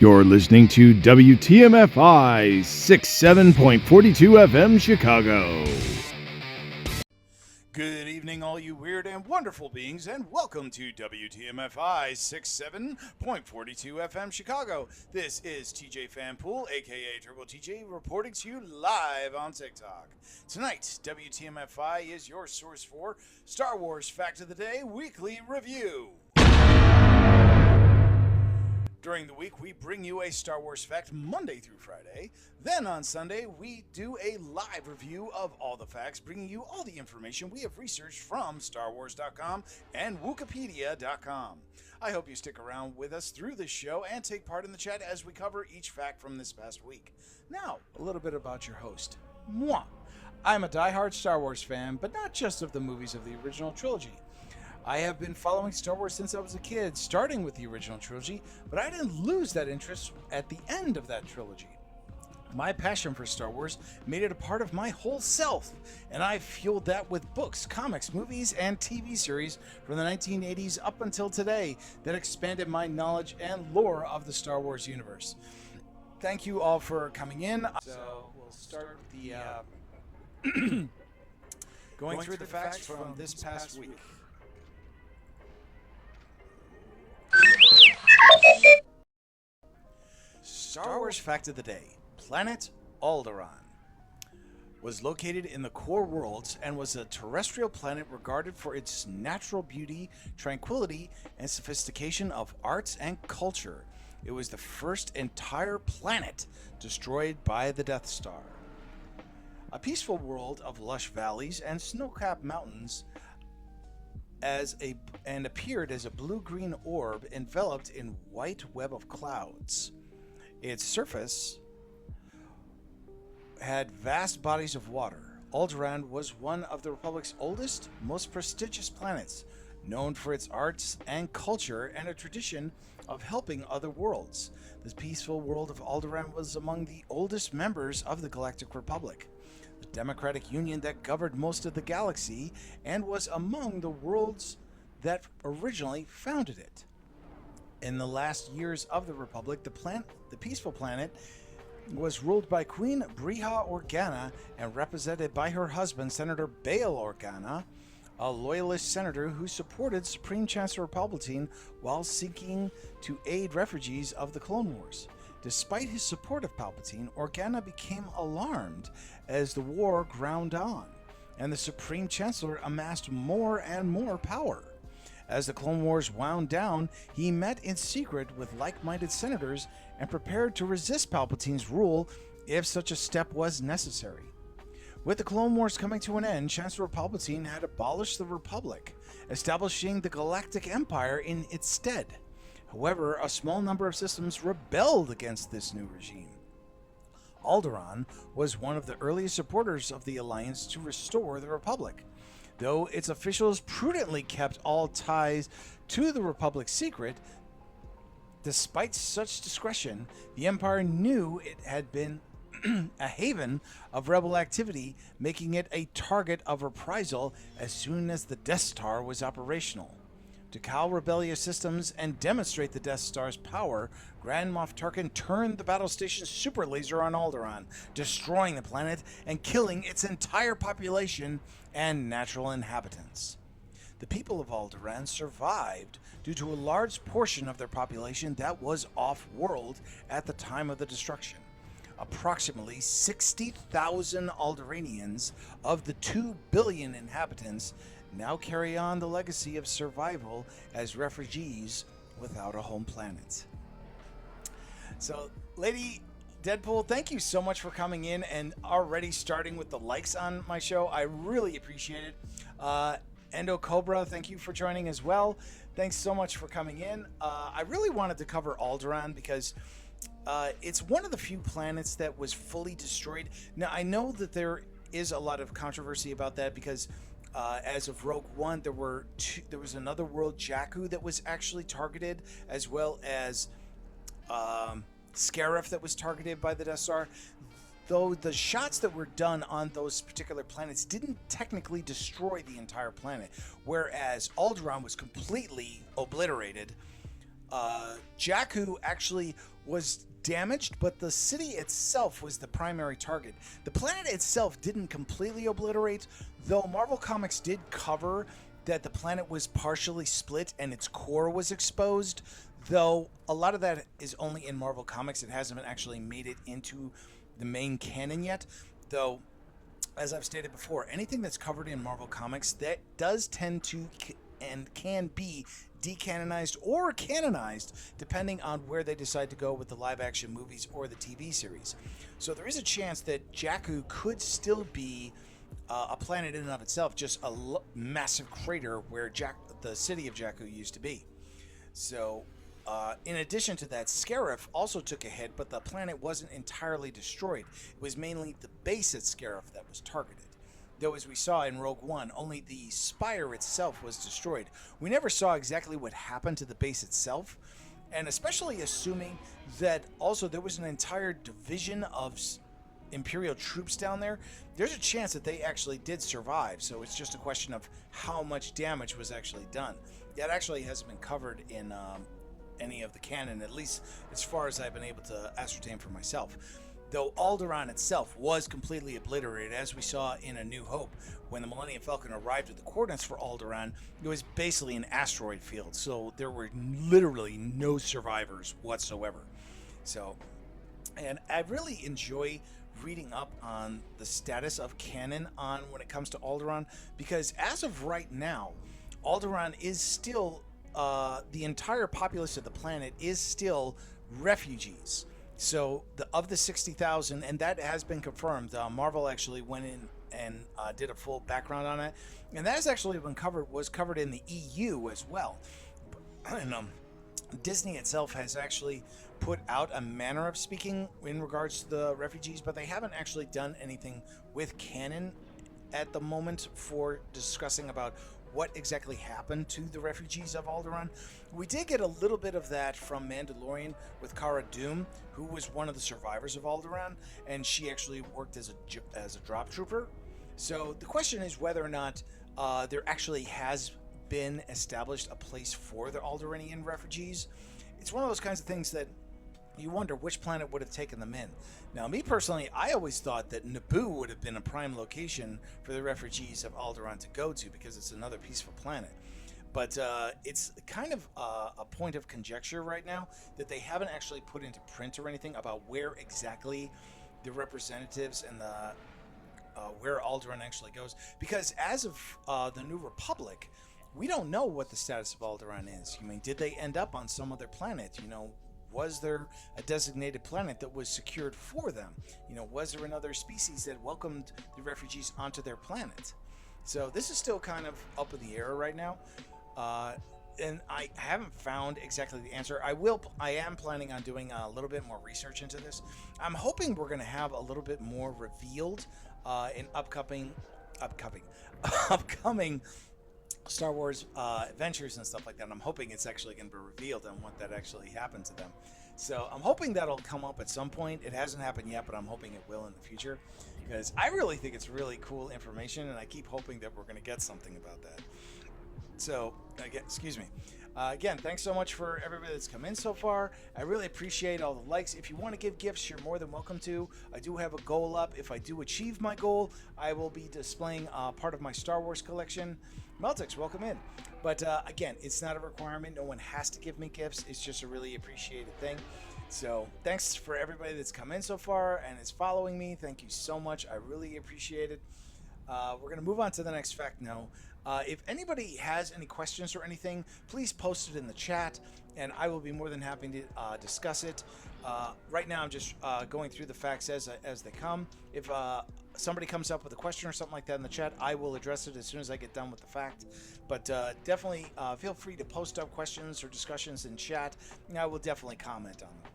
You're listening to WTMFI 67.42 FM Chicago. Good evening, all you weird and wonderful beings, and welcome to WTMFI 67.42 FM Chicago. This is TJ Fanpool, aka Turbo TJ, reporting to you live on TikTok. Tonight, WTMFI is your source for Star Wars Fact of the Day Weekly Review. During the week, we bring you a Star Wars fact Monday through Friday. Then on Sunday, we do a live review of all the facts, bringing you all the information we have researched from StarWars.com and Wikipedia.com. I hope you stick around with us through this show and take part in the chat as we cover each fact from this past week. Now, a little bit about your host, moi. I'm a diehard Star Wars fan, but not just of the movies of the original trilogy. I have been following Star Wars since I was a kid, starting with the original trilogy, but I didn't lose that interest at the end of that trilogy. My passion for Star Wars made it a part of my whole self, and I fueled that with books, comics, movies, and TV series from the 1980s up until today that expanded my knowledge and lore of the Star Wars universe. Thank you all for coming in. So we'll start the going through the facts from this past week. Star Wars Fact of the Day. Planet Alderaan was located in the core worlds and was a terrestrial planet regarded for its natural beauty, tranquility, and sophistication of arts and culture. It was the first entire planet destroyed by the Death Star. A peaceful world of lush valleys and snow-capped mountains and appeared as a blue-green orb enveloped in white web of clouds. Its surface had vast bodies of water. Alderaan was one of the Republic's oldest, most prestigious planets, known for its arts and culture and a tradition of helping other worlds. The peaceful world of Alderaan was among the oldest members of the Galactic Republic, the democratic union that governed most of the galaxy and was among the worlds that originally founded it. In the last years of the Republic, the peaceful planet was ruled by Queen Breha Organa and represented by her husband, Senator Bail Organa, a loyalist senator who supported Supreme Chancellor Palpatine while seeking to aid refugees of the Clone Wars. Despite his support of Palpatine, Organa became alarmed as the war ground on, and the Supreme Chancellor amassed more and more power. As the Clone Wars wound down, he met in secret with like-minded senators and prepared to resist Palpatine's rule if such a step was necessary. With the Clone Wars coming to an end, Chancellor Palpatine had abolished the Republic, establishing the Galactic Empire in its stead. However, a small number of systems rebelled against this new regime. Alderaan was one of the earliest supporters of the Alliance to restore the Republic. Though its officials prudently kept all ties to the Republic secret, despite such discretion, the Empire knew it had been a haven of rebel activity, making it a target of reprisal as soon as the Death Star was operational. To cow rebellious systems and demonstrate the Death Star's power, Grand Moff Tarkin turned the battle station's super laser on Alderaan, destroying the planet and killing its entire population and natural inhabitants. The people of Alderaan survived due to a large portion of their population that was off-world at the time of the destruction. Approximately 60,000 Alderaanians of the 2 billion inhabitants now carry on the legacy of survival as refugees without a home planet. So, Lady Deadpool, thank you so much for coming in and already starting with the likes on my show. I really appreciate it. Endo Cobra, thank you for joining as well. Thanks so much for coming in. I really wanted to cover Alderaan because it's one of the few planets that was fully destroyed. Now, I know that there is a lot of controversy about that because as of Rogue One, there was another world, Jakku, that was actually targeted, as well as Scarif that was targeted by the Death Star. Though the shots that were done on those particular planets didn't technically destroy the entire planet, whereas Alderaan was completely obliterated. Jakku actually was damaged, but the city itself was the primary target. The planet itself didn't completely obliterate, though Marvel Comics did cover that the planet was partially split and its core was exposed, though a lot of that is only in Marvel Comics. It hasn't actually made it into the main canon yet, though, as I've stated before, anything that's covered in Marvel Comics that does tend to and can be decanonized or canonized depending on where they decide to go with the live action movies or the TV series. So there is a chance that Jakku could still be a planet in and of itself, just a massive crater where the city of Jakku used to be. So in addition to that, Scarif also took a hit, but the planet wasn't entirely destroyed. It was mainly the base at Scarif that was targeted. Though, as we saw in Rogue One, only the spire itself was destroyed. We never saw exactly what happened to the base itself, and especially assuming that also there was an entire division of Imperial troops down there, there's a chance that they actually did survive, so it's just a question of how much damage was actually done. That actually hasn't been covered in any of the canon, at least as far as I've been able to ascertain for myself. Though Alderaan itself was completely obliterated, as we saw in A New Hope. When the Millennium Falcon arrived with the coordinates for Alderaan, it was basically an asteroid field, so there were literally no survivors whatsoever. So, and I really enjoy reading up on the status of canon on when it comes to Alderaan, because as of right now, Alderaan is still, the entire populace of the planet is still refugees. So of the 60,000, and that has been confirmed, Marvel actually went in and did a full background on it, and that has actually been covered in the EU as well. And Disney itself has actually put out a manner of speaking in regards to the refugees, but they haven't actually done anything with canon at the moment for discussing about what exactly happened to the refugees of Alderaan. We did get a little bit of that from Mandalorian with Cara Dune, who was one of the survivors of Alderaan, and she actually worked as a drop trooper. So the question is whether or not there actually has been established a place for the Alderaanian refugees. It's one of those kinds of things that you wonder which planet would have taken them in. Now, me personally, I always thought that Naboo would have been a prime location for the refugees of Alderaan to go to, because it's another peaceful planet. But it's kind of a point of conjecture right now that they haven't actually put into print or anything about where exactly the representatives and the where Alderaan actually goes. Because as of the New Republic, we don't know what the status of Alderaan is. I mean, did they end up on some other planet? You know, was there a designated planet that was secured for them? You know, was there another species that welcomed the refugees onto their planet? So this is still kind of up in the air right now. And I haven't found exactly the answer. I am planning on doing a little bit more research into this. I'm hoping we're going to have a little bit more revealed in upcoming Star Wars adventures and stuff like that. I'm hoping it's actually going to be revealed on what that actually happened to them. So I'm hoping that'll come up at some point. It hasn't happened yet, but I'm hoping it will in the future, because I really think it's really cool information, and I keep hoping that we're going to get something about that. So, again, excuse me. Again, thanks so much for everybody that's come in so far. I really appreciate all the likes. If you want to give gifts, you're more than welcome to. I do have a goal up. If I do achieve my goal, I will be displaying part of my Star Wars collection. Meltix, welcome in. But again, it's not a requirement. No one has to give me gifts. It's just a really appreciated thing. So thanks for everybody that's come in so far and is following me. Thank you so much. I really appreciate it. We're going to move on to the next fact now. If anybody has any questions or anything, please post it in the chat, and I will be more than happy to discuss it. Right now, I'm just going through the facts as they come. If somebody comes up with a question or something like that in the chat, I will address it as soon as I get done with the fact. But definitely feel free to post up questions or discussions in chat, and I will definitely comment on them.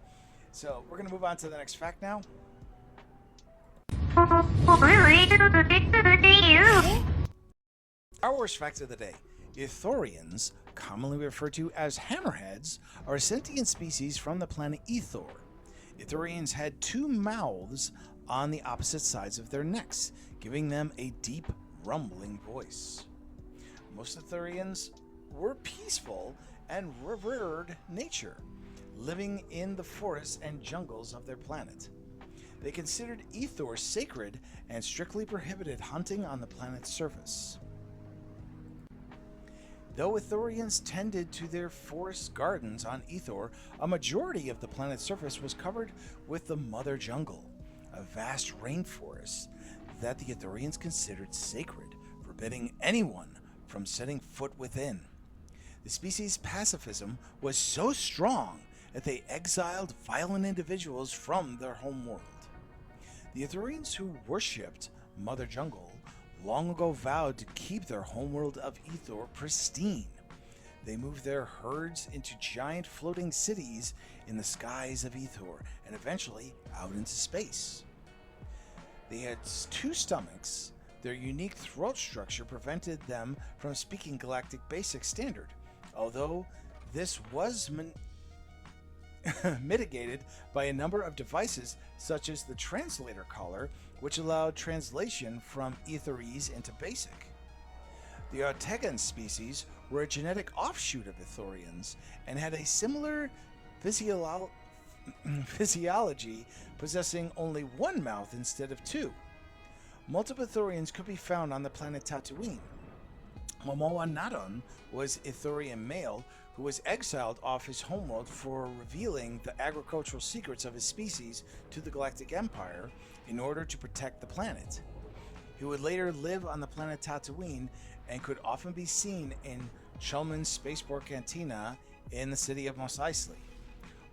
So we're going to move on to the next fact now. Star Wars fact of the day. Ithorians, commonly referred to as hammerheads, are a sentient species from the planet Ithor. Ithorians had two mouths on the opposite sides of their necks, giving them a deep, rumbling voice. Most Ithorians were peaceful and revered nature. living in the forests and jungles of their planet. They considered Ithor sacred and strictly prohibited hunting on the planet's surface. Though Ithorians tended to their forest gardens on Ithor, a majority of the planet's surface was covered with the Mother Jungle, a vast rainforest that the Ithorians considered sacred, forbidding anyone from setting foot within. The species' pacifism was so strong that they exiled violent individuals from their homeworld. The Ithorians who worshipped Mother Jungle long ago vowed to keep their homeworld of Ithor pristine. They moved their herds into giant floating cities in the skies of Ithor and eventually out into space. They had 2 stomachs. Their unique throat structure prevented them from speaking Galactic Basic Standard, although this was mitigated by a number of devices such as the translator collar, which allowed translation from Ithorese into Basic. The Ortegan species were a genetic offshoot of Ithorians and had a similar physiology, possessing only 1 mouth instead of 2. Multiple Ithorians could be found on the planet Tatooine. Momoa Nadon was Ithorian male who was exiled off his homeworld for revealing the agricultural secrets of his species to the Galactic Empire in order to protect the planet. He would later live on the planet Tatooine and could often be seen in Chelman's Spaceport Cantina in the city of Mos Eisley.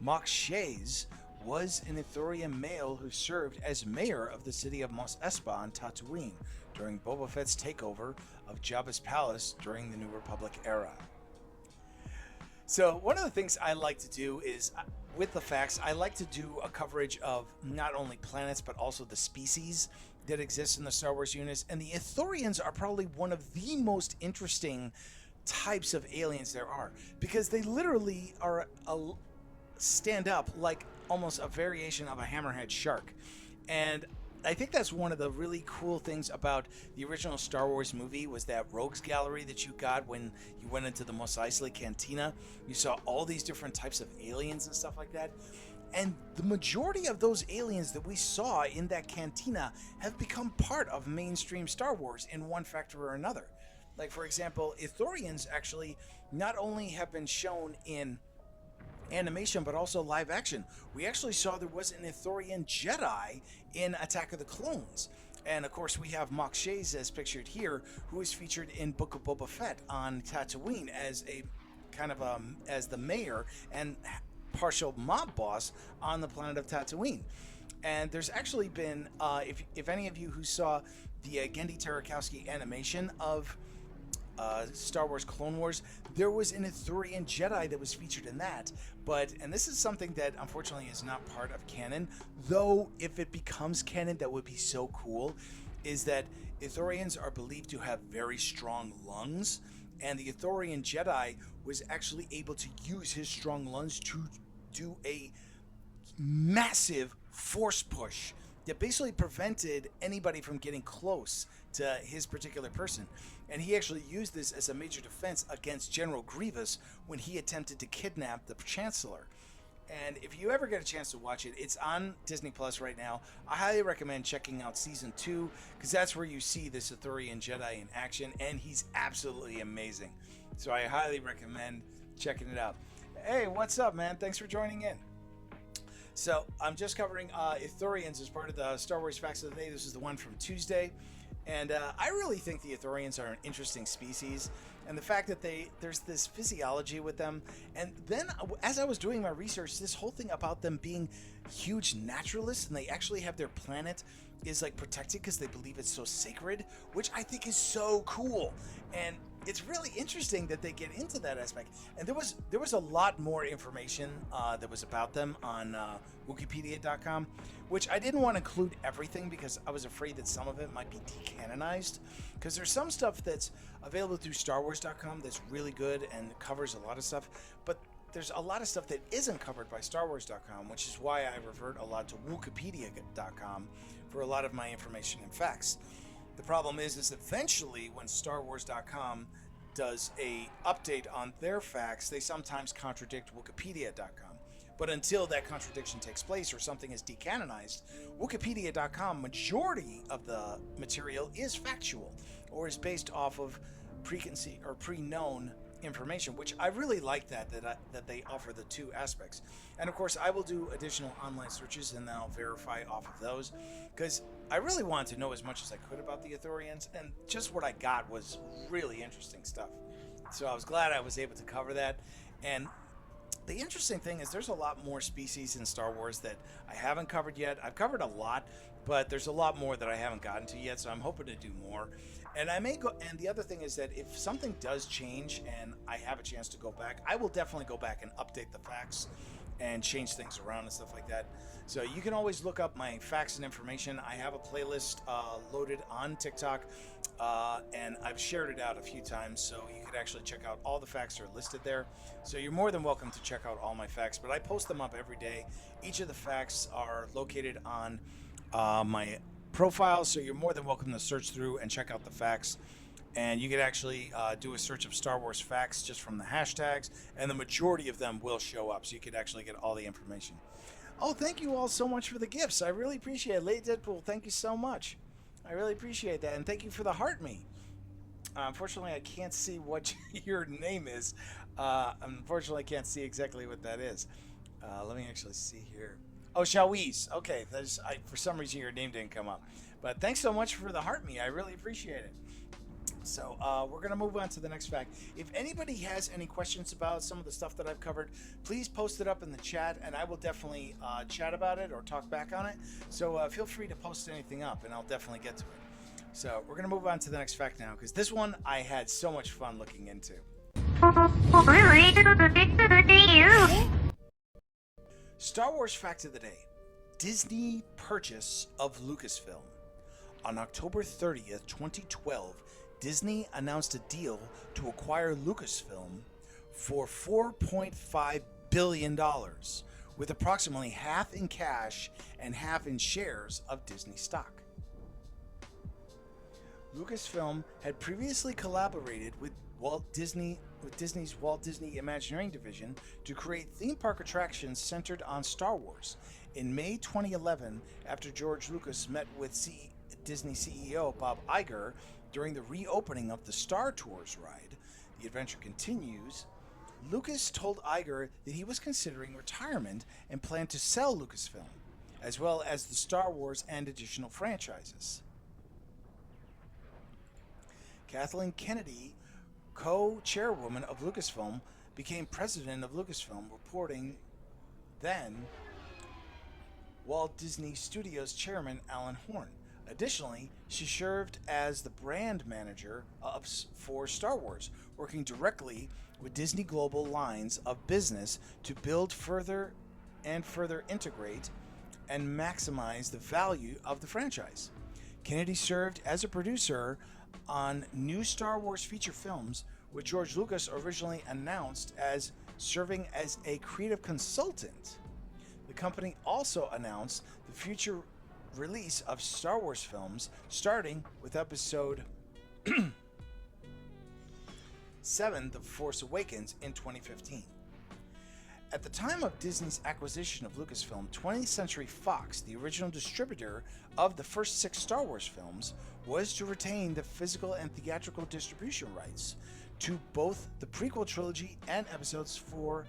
Mok Shays was an Ithorian male who served as mayor of the city of Mos Espa on Tatooine during Boba Fett's takeover of Jabba's palace during the New Republic era. So one of the things I like to do is, with the facts, I like to do a coverage of not only planets but also the species that exist in the Star Wars universe, and the Ithorians are probably one of the most interesting types of aliens there are, because they literally are stand up like almost a variation of a hammerhead shark. And I think that's one of the really cool things about the original Star Wars movie was that rogues gallery that you got when you went into the Mos Eisley Cantina. You saw all these different types of aliens and stuff like that. And the majority of those aliens that we saw in that cantina have become part of mainstream Star Wars in one factor or another. Like, for example, Ithorians actually not only have been shown in animation but also live action. We actually saw there was an Ithorian Jedi in Attack of the Clones. And of course we have Mok Shays as pictured here, who is featured in Book of Boba Fett on Tatooine as a kind of as the mayor and partial mob boss on the planet of Tatooine. And there's actually been if any of you who saw the Genndy Tartakovsky animation of Star Wars Clone Wars, there was an Ithorian Jedi that was featured in that. And this is something that unfortunately is not part of canon, though if it becomes canon, that would be so cool, is that Ithorians are believed to have very strong lungs, and the Ithorian Jedi was actually able to use his strong lungs to do a massive force push that basically prevented anybody from getting close to his particular person. And he actually used this as a major defense against General Grievous when he attempted to kidnap the Chancellor. And if you ever get a chance to watch it, it's on Disney Plus right now. I highly recommend checking out Season 2, because that's where you see this Ithorian Jedi in action, and he's absolutely amazing. So I highly recommend checking it out. Hey, what's up, man? Thanks for joining in. So I'm just covering Ithorians as part of the Star Wars Facts of the Day. This is the one from Tuesday. And I really think the Ithorians are an interesting species, and the fact that there's this physiology with them. And then as I was doing my research, this whole thing about them being huge naturalists, and they actually have their planet is like protected because they believe it's so sacred, which I think is so cool. And it's really interesting that they get into that aspect. And there was a lot more information that was about them on Wikipedia.com, which I didn't want to include everything because I was afraid that some of it might be decanonized. Because there's some stuff that's available through StarWars.com that's really good and covers a lot of stuff, but there's a lot of stuff that isn't covered by StarWars.com, which is why I revert a lot to Wikipedia.com for a lot of my information and facts. The problem is eventually when StarWars.com does a update on their facts, they sometimes contradict Wikipedia.com. But until that contradiction takes place or something is decanonized, Wikipedia.com, majority of the material is factual or is based off of preconceived or pre-known information, which I really like that they offer the two aspects. And of course, I will do additional online searches and then I'll verify off of those, because I really wanted to know as much as I could about the Ithorians, and just what I got was really interesting stuff. So I was glad I was able to cover that. And the interesting thing is there's a lot more species in Star Wars that I haven't covered yet. I've covered a lot, but there's a lot more that I haven't gotten to yet, so I'm hoping to do more. And I may go, and the other thing is that if something does change and I have a chance to go back, I will definitely go back and update the facts and change things around and stuff like that. So you can always look up my facts and information. I have a playlist loaded on TikTok, and I've shared it out a few times, so you could actually check out all the facts that are listed there. So you're more than welcome to check out all my facts, but I post them up every day. Each of the facts are located on my profile, so you're more than welcome to search through and check out the facts. And you could actually do a search of Star Wars facts just from the hashtags, and the majority of them will show up, so you could actually get all the information. Oh, thank you all so much for the gifts. I really appreciate it. Lady Deadpool, thank you so much. I really appreciate that, and thank you for the heart me. Unfortunately, I can't see what your name is. Unfortunately, I can't see exactly what that is. Let me actually see here. Oh, Shawiz. Okay, for some reason your name didn't come up. But thanks so much for the heart me. I really appreciate it. So we're going to move on to the next fact. If anybody has any questions about some of the stuff that I've covered, please post it up in the chat, and I will definitely chat about it or talk back on it. So feel free to post anything up, and I'll definitely get to it. So we're going to move on to the next fact now, because this one I had so much fun looking into. Star Wars fact of the day. Disney purchase of Lucasfilm. On October 30th, 2012, Disney announced a deal to acquire Lucasfilm for $4.5 billion, with approximately half in cash and half in shares of Disney stock. Lucasfilm had previously collaborated with Disney's Walt Disney Imagineering division to create theme park attractions centered on Star Wars. In May 2011, after George Lucas met with Disney CEO Bob Iger during the reopening of the Star Tours ride, The Adventure Continues, Lucas told Iger that he was considering retirement and planned to sell Lucasfilm, as well as the Star Wars and additional franchises. Kathleen Kennedy, co-chairwoman of Lucasfilm, became president of Lucasfilm, reporting then Walt Disney Studios chairman Alan Horn. Additionally, she served as the brand manager for Star Wars, working directly with Disney global lines of business to build further integrate and maximize the value of the franchise. Kennedy served as a producer on new Star Wars feature films, which George Lucas originally announced as serving as a creative consultant. The company also announced the future release of Star Wars films, starting with Episode 7, The Force Awakens, in 2015. At the time of Disney's acquisition of Lucasfilm, 20th Century Fox, the original distributor of the first 6 Star Wars films, was to retain the physical and theatrical distribution rights to both the prequel trilogy and episodes 5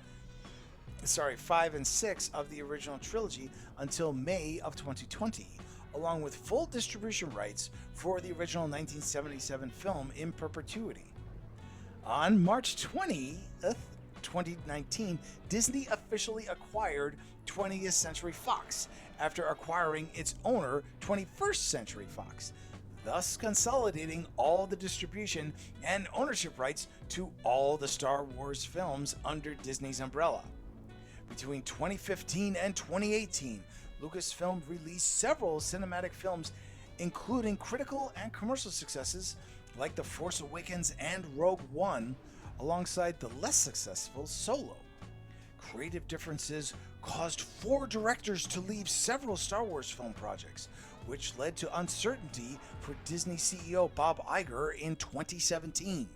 and 6 of the original trilogy until May of 2020, along with full distribution rights for the original 1977 film in perpetuity. On March 20th, 2019, Disney officially acquired 20th Century Fox after acquiring its owner, 21st Century Fox, thus consolidating all the distribution and ownership rights to all the Star Wars films under Disney's umbrella. Between 2015 and 2018, Lucasfilm released several cinematic films, including critical and commercial successes like The Force Awakens and Rogue One, alongside the less successful Solo. Creative differences caused 4 directors to leave several Star Wars film projects, which led to uncertainty for Disney CEO Bob Iger in 2017.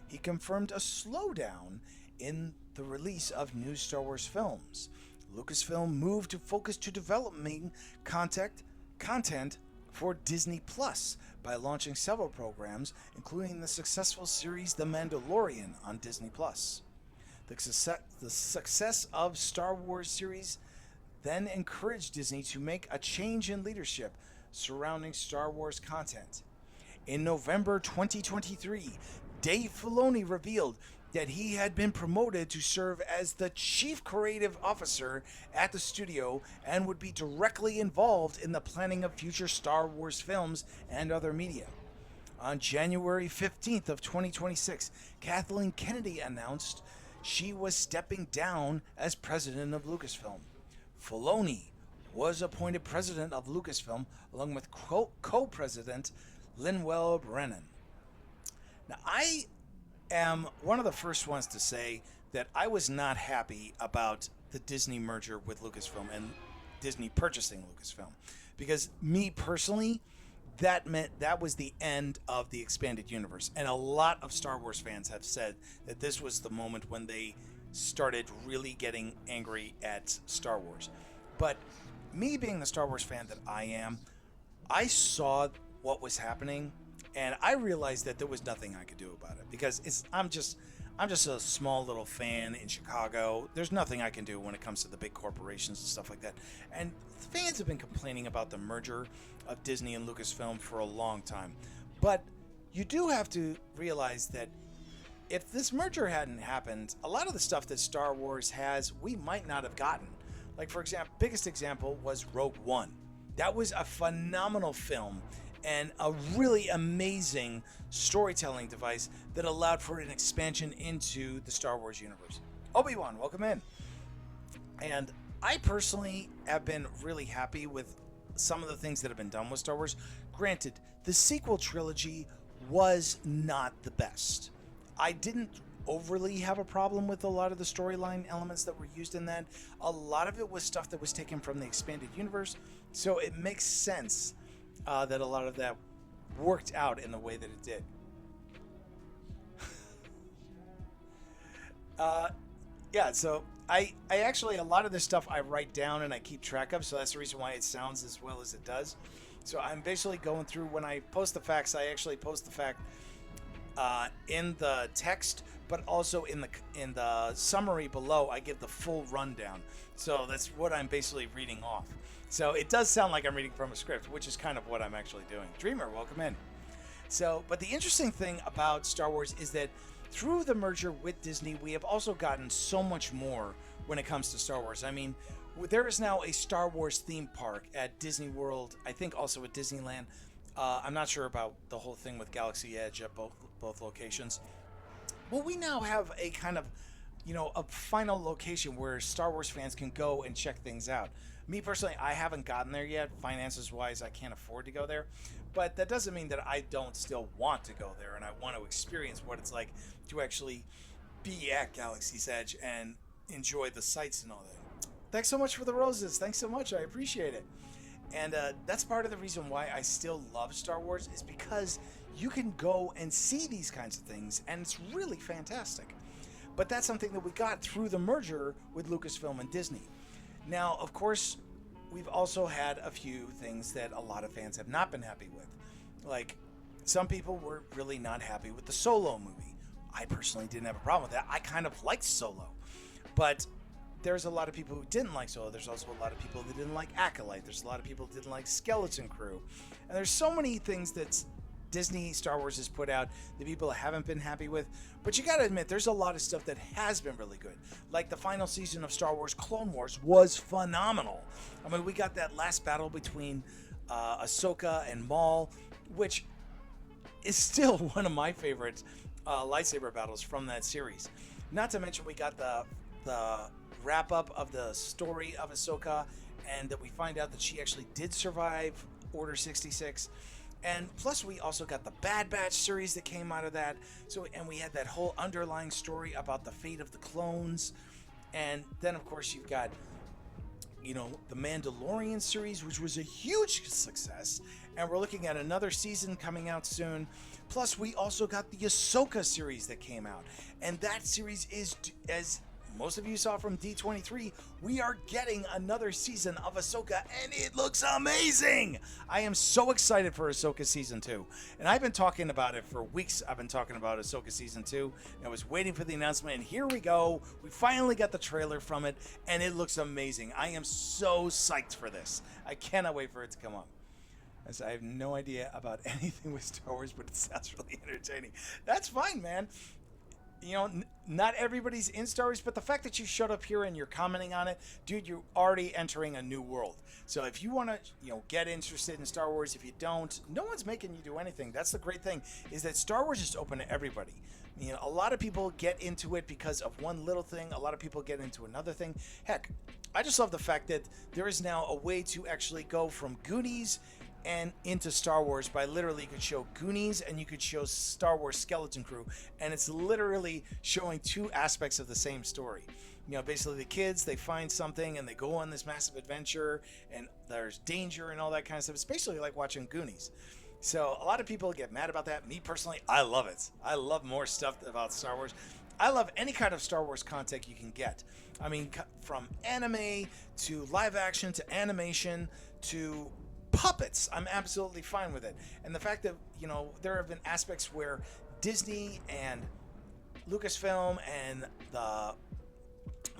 He confirmed a slowdown in the release of new Star Wars films, Lucasfilm moved to focus to developing content for Disney Plus by launching several programs, including the successful series The Mandalorian on Disney Plus. The success of Star Wars series then encouraged Disney to make a change in leadership surrounding Star Wars content. In November 2023, Dave Filoni revealed that he had been promoted to serve as the chief creative officer at the studio and would be directly involved in the planning of future Star Wars films and other media. On January 15th of 2026, Kathleen Kennedy announced she was stepping down as president of Lucasfilm. Filoni was appointed president of Lucasfilm along with co-president Lin-Manuel Brennan. Now, I am one of the first ones to say that I was not happy about the Disney merger with Lucasfilm and Disney purchasing Lucasfilm, because me personally, that meant that was the end of the expanded universe. And a lot of Star Wars fans have said that this was the moment when they started really getting angry at Star Wars. But me being the Star Wars fan that I am, I saw what was happening and I realized that there was nothing I could do about it, because I'm just a small little fan in Chicago. There's nothing I can do when it comes to the big corporations and stuff like that. And fans have been complaining about the merger of Disney and Lucasfilm for a long time. But you do have to realize that if this merger hadn't happened, a lot of the stuff that Star Wars has, we might not have gotten. Like, for example, biggest example was Rogue One. That was a phenomenal film and a really amazing storytelling device that allowed for an expansion into the Star Wars universe. Obi-Wan, welcome in. And I personally have been really happy with some of the things that have been done with Star Wars. Granted, the sequel trilogy was not the best. I didn't overly have a problem with a lot of the storyline elements that were used in that. A lot of it was stuff that was taken from the expanded universe, so it makes sense that a lot of that worked out in the way that it did. So I actually, a lot of this stuff I write down and I keep track of, so that's the reason why it sounds as well as it does. So I'm basically going through, when I post the facts, I actually post the fact in the text, but also in the summary below, I give the full rundown. So that's what I'm basically reading off. So it does sound like I'm reading from a script, which is kind of what I'm actually doing. Dreamer, welcome in. So, but the interesting thing about Star Wars is that through the merger with Disney, we have also gotten so much more when it comes to Star Wars. I mean, there is now a Star Wars theme park at Disney World, I think also at Disneyland. I'm not sure about the whole thing with Galaxy Edge at both locations. Well, we now have a kind of, a final location where Star Wars fans can go and check things out. Me personally, I haven't gotten there yet. Finances wise, I can't afford to go there. But that doesn't mean that I don't still want to go there and I want to experience what it's like to actually be at Galaxy's Edge and enjoy the sights and all that. Thanks so much for the roses. Thanks so much. I appreciate it. And that's part of the reason why I still love Star Wars, is because you can go and see these kinds of things, and it's really fantastic. But that's something that we got through the merger with Lucasfilm and Disney. Now, of course, we've also had a few things that a lot of fans have not been happy with. Like, some people were really not happy with the Solo movie. I personally didn't have a problem with that. I kind of liked Solo. But there's a lot of people who didn't like Solo. There's also a lot of people that didn't like Acolyte. There's a lot of people who didn't like Skeleton Crew. And there's so many things that Disney Star Wars has put out that people haven't been happy with. But you gotta admit, there's a lot of stuff that has been really good. Like the final season of Star Wars Clone Wars was phenomenal. I mean, we got that last battle between Ahsoka and Maul, which is still one of my favorite lightsaber battles from that series. Not to mention, we got the wrap up of the story of Ahsoka, and that we find out that she actually did survive Order 66. And plus, we also got the Bad Batch series that came out of that. So, and we had that whole underlying story about the fate of the clones. And then, of course, you've got, the Mandalorian series, which was a huge success. And we're looking at another season coming out soon. Plus, we also got the Ahsoka series that came out. And that series is as most of you saw from D23, we are getting another season of Ahsoka, and it looks amazing! I am so excited for Ahsoka Season 2. And I've been talking about it for weeks. I've been talking about Ahsoka Season 2. And I was waiting for the announcement, and here we go. We finally got the trailer from it, and it looks amazing. I am so psyched for this. I cannot wait for it to come up. As I have no idea about anything with Star Wars, but it sounds really entertaining. That's fine, man. You know, not everybody's in Star Wars, but the fact that you showed up here and you're commenting on it, dude, you're already entering a new world. So if you want to, get interested in Star Wars, if you don't, no one's making you do anything. That's the great thing, is that Star Wars is open to everybody. A lot of people get into it because of one little thing. A lot of people get into another thing. Heck, I just love the fact that there is now a way to actually go from Goonies and into Star Wars by literally, you could show Goonies and you could show Star Wars Skeleton Crew, and it's literally showing two aspects of the same story. Basically the kids, they find something and they go on this massive adventure, and there's danger and all that kind of stuff. It's basically like watching Goonies. So a lot of people get mad about that. Me personally, I love it. I love more stuff about Star Wars. I love any kind of Star Wars content you can get. I mean, from anime to live action to animation to puppets, I'm absolutely fine with it. And the fact that, there have been aspects where Disney and LucasFilm and the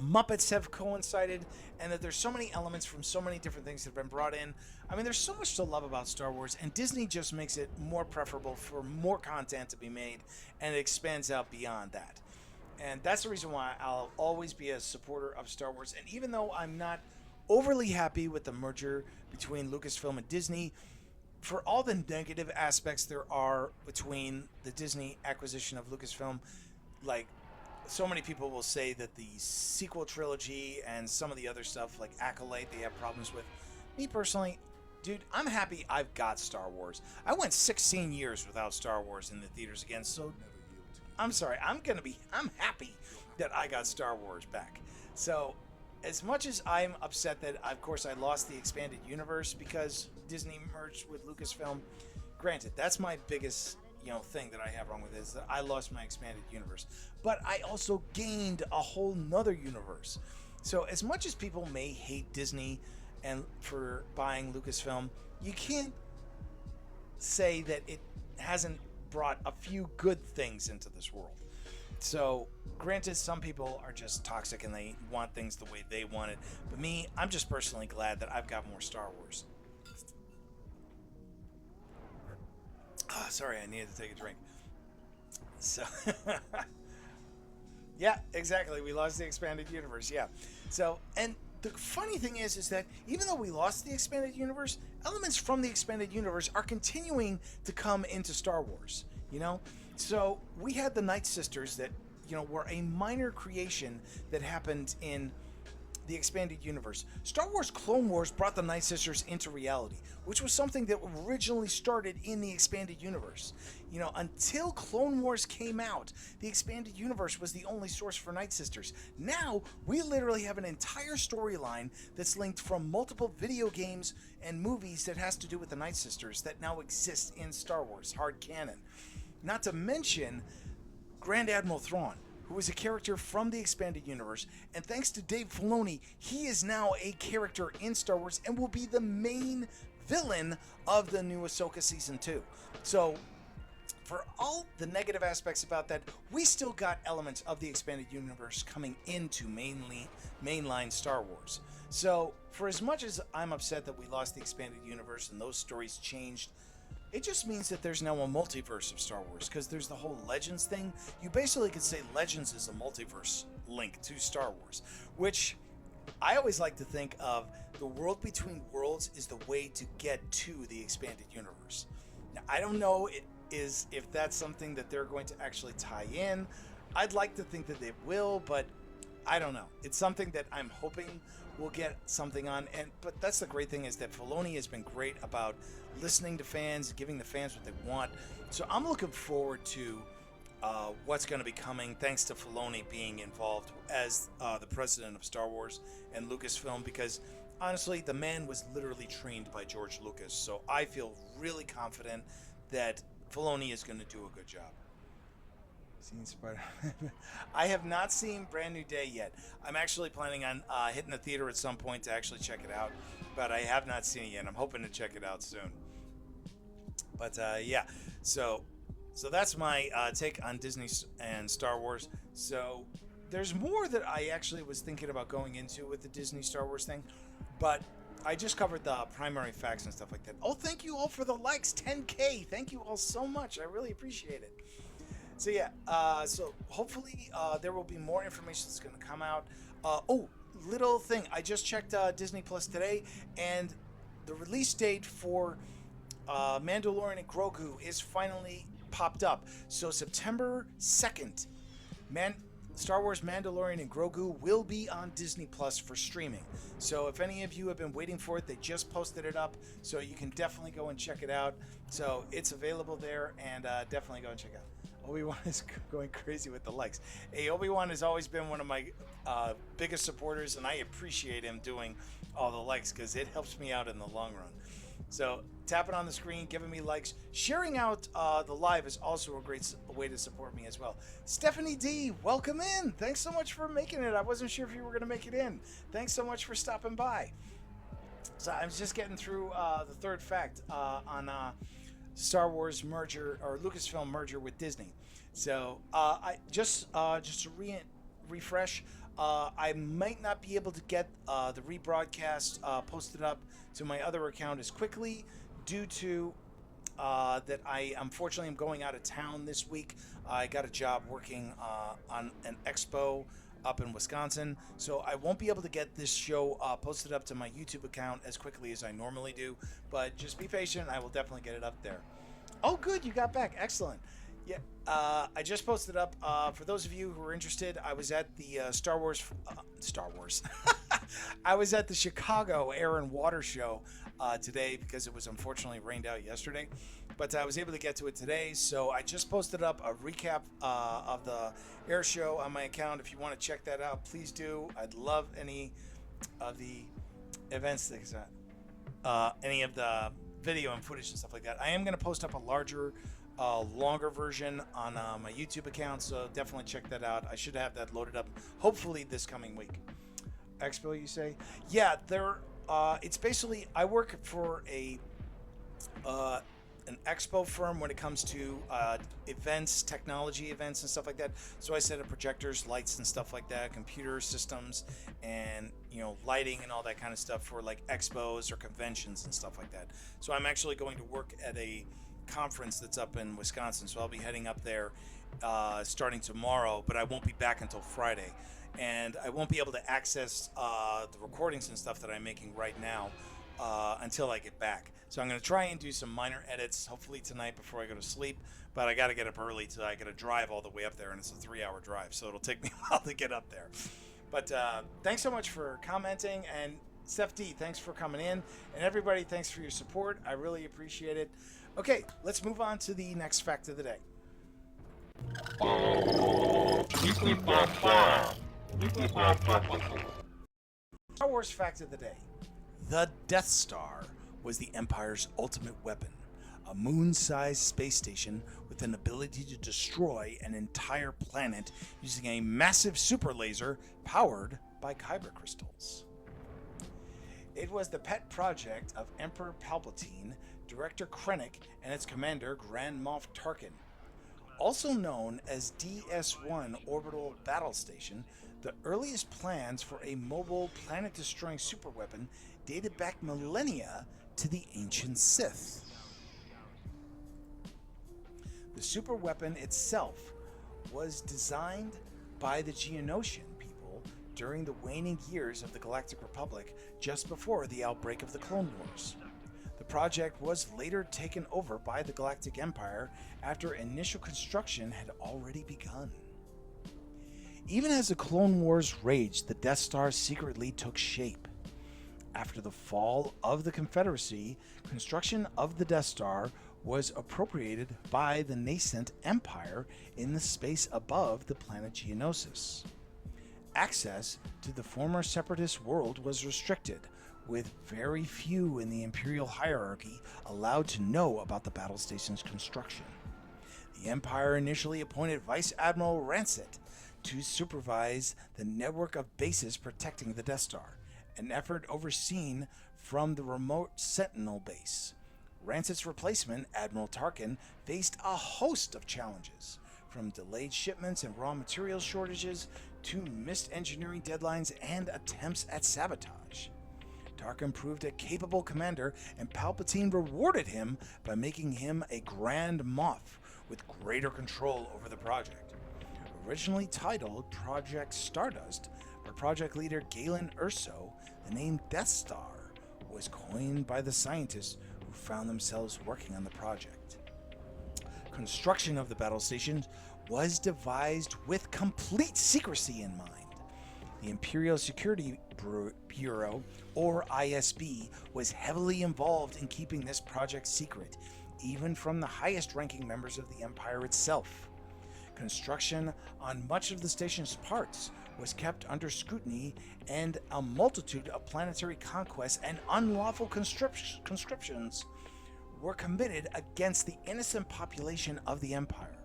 Muppets have coincided, and that there's so many elements from so many different things that have been brought in. I mean, there's so much to love about Star Wars, and Disney just makes it more preferable for more content to be made, and it expands out beyond that. And that's the reason why I'll always be a supporter of Star Wars. And even though I'm not overly happy with the merger between Lucasfilm and Disney, for all the negative aspects there are between the Disney acquisition of Lucasfilm, like so many people will say that the sequel trilogy and some of the other stuff like Acolyte they have problems with. Me personally, dude, I'm happy I've got Star Wars. I went 16 years without Star Wars in the theaters again, so I'm sorry, I'm happy that I got Star Wars back. So as much as I'm upset that, of course, I lost the expanded universe because Disney merged with Lucasfilm, granted, that's my biggest, thing that I have wrong with it, is that I lost my expanded universe. But I also gained a whole nother universe. So as much as people may hate Disney and for buying Lucasfilm, you can't say that it hasn't brought a few good things into this world. So, granted, some people are just toxic and they want things the way they want it. But me, I'm just personally glad that I've got more Star Wars. Oh, sorry, I needed to take a drink. So, yeah, exactly. We lost the expanded universe. Yeah. So, and the funny thing is that even though we lost the expanded universe, elements from the expanded universe are continuing to come into Star Wars. So we had the Night Sisters that, were a minor creation that happened in the expanded universe. Star Wars Clone Wars brought the Night Sisters into reality, which was something that originally started in the expanded universe. Until Clone Wars came out, the expanded universe was the only source for Night Sisters. Now, we literally have an entire storyline that's linked from multiple video games and movies that has to do with the Night Sisters that now exist in Star Wars, hard canon. Not to mention Grand Admiral Thrawn, who is a character from the expanded universe, and thanks to Dave Filoni, he is now a character in Star Wars and will be the main villain of the new Ahsoka Season 2. So, for all the negative aspects about that, we still got elements of the expanded universe coming into mainline Star Wars. So, for as much as I'm upset that we lost the expanded universe and those stories changed, it just means that there's now a multiverse of Star Wars, because there's the whole Legends thing. You basically could say Legends is a multiverse link to Star Wars, which I always like to think of the world between worlds is the way to get to the expanded universe. Now, I don't know if that's something that they're going to actually tie in. I'd like to think that they will, but I don't know. It's something that I'm hoping we'll get something on. But that's the great thing, is that Filoni has been great about listening to fans, giving the fans what they want. So I'm looking forward to what's going to be coming, thanks to Filoni being involved as the president of Star Wars and Lucasfilm, because honestly, the man was literally trained by George Lucas. So I feel really confident that Filoni is going to do a good job. Seen Spider. I have not seen Brand New Day yet. I'm actually planning on hitting the theater at some point to actually check it out, but I have not seen it yet. I'm hoping to check it out soon. But yeah, so that's my take on Disney and Star Wars. So there's more that I actually was thinking about going into with the Disney Star Wars thing, but I just covered the primary facts and stuff like that. Oh, thank you all for the likes, 10K. Thank you all so much. I really appreciate it. So yeah, so hopefully there will be more information that's going to come out. Oh, little thing. I just checked Disney Plus today, and the release date for Mandalorian and Grogu is finally popped up. So September 2nd, Star Wars Mandalorian and Grogu will be on Disney Plus for streaming. So if any of you have been waiting for it, they just posted it up, so you can definitely go and check it out. So it's available there, and definitely go and check it out. Obi-Wan is going crazy with the likes. Hey, Obi-Wan has always been one of my biggest supporters, and I appreciate him doing all the likes because it helps me out in the long run. So tapping on the screen, giving me likes, sharing out the live is also a great way to support me as well. Stephanie D, welcome in. Thanks so much for making it. I wasn't sure if you were going to make it in. Thanks so much for stopping by. So I was just getting through the third fact on Star Wars merger or Lucasfilm merger with Disney. So I just to refresh, I might not be able to get the rebroadcast posted up to my other account as quickly due to that I unfortunately am going out of town this week. I got a job working on an expo up in Wisconsin, so I won't be able to get this show posted up to my YouTube account as quickly as I normally do, but just be patient. I will definitely get it up there. Oh, good, you got back. Excellent. Yeah, I just posted up. For those of you who are interested, I was at the Star Wars. I was at the Chicago Air and Water Show today because it was unfortunately rained out yesterday, but I was able to get to it today. So I just posted up a recap of the air show on my account. If you want to check that out, please do. I'd love any of the events, any of the video and footage and stuff like that. I am going to post up a larger, longer version on my YouTube account, so definitely check that out. I should have that loaded up hopefully this coming week. Expo, you say? Yeah, it's basically, I work for an expo firm when it comes to events, technology events and stuff like that. So I set up projectors, lights and stuff like that, computer systems, and lighting and all that kind of stuff for like expos or conventions and stuff like that. So I'm actually going to work at a conference that's up in Wisconsin, so I'll be heading up there starting tomorrow, but I won't be back until Friday, and I won't be able to access the recordings and stuff that I'm making right now until I get back. So I'm going to try and do some minor edits, hopefully tonight before I go to sleep, but I got to get up early, so I got to drive all the way up there, and it's a 3-hour drive, so it'll take me a while to get up there. But thanks so much for commenting, and Steph D, thanks for coming in, and everybody, thanks for your support. I really appreciate it. Okay, let's move on to the next fact of the day. Star Wars fact of the day. The Death Star was the Empire's ultimate weapon, a moon-sized space station with an ability to destroy an entire planet using a massive super laser powered by kyber crystals. It was the pet project of Emperor Palpatine, Director Krennic, and its commander Grand Moff Tarkin. Also known as DS-1 Orbital Battle Station, the earliest plans for a mobile planet-destroying superweapon dated back millennia to the ancient Sith. The superweapon itself was designed by the Geonosian people during the waning years of the Galactic Republic just before the outbreak of the Clone Wars. The project was later taken over by the Galactic Empire after initial construction had already begun. Even as the Clone Wars raged, the Death Star secretly took shape. After the fall of the Confederacy, construction of the Death Star was appropriated by the nascent Empire in the space above the planet Geonosis. Access to the former Separatist world was restricted, with very few in the Imperial hierarchy allowed to know about the battle station's construction. The Empire initially appointed Vice Admiral Rancet to supervise the network of bases protecting the Death Star, an effort overseen from the remote Sentinel base. Rancet's replacement, Admiral Tarkin, faced a host of challenges, from delayed shipments and raw materials shortages to missed engineering deadlines and attempts at sabotage. Tarkin proved a capable commander, and Palpatine rewarded him by making him a Grand Moff with greater control over the project. Originally titled Project Stardust by project leader Galen Erso, the name Death Star was coined by the scientists who found themselves working on the project. Construction of the battle station was devised with complete secrecy in mind. The Imperial Security Bureau, or ISB, was heavily involved in keeping this project secret, even from the highest-ranking members of the Empire itself. Construction on much of the station's parts was kept under scrutiny, and a multitude of planetary conquests and unlawful conscriptions were committed against the innocent population of the Empire.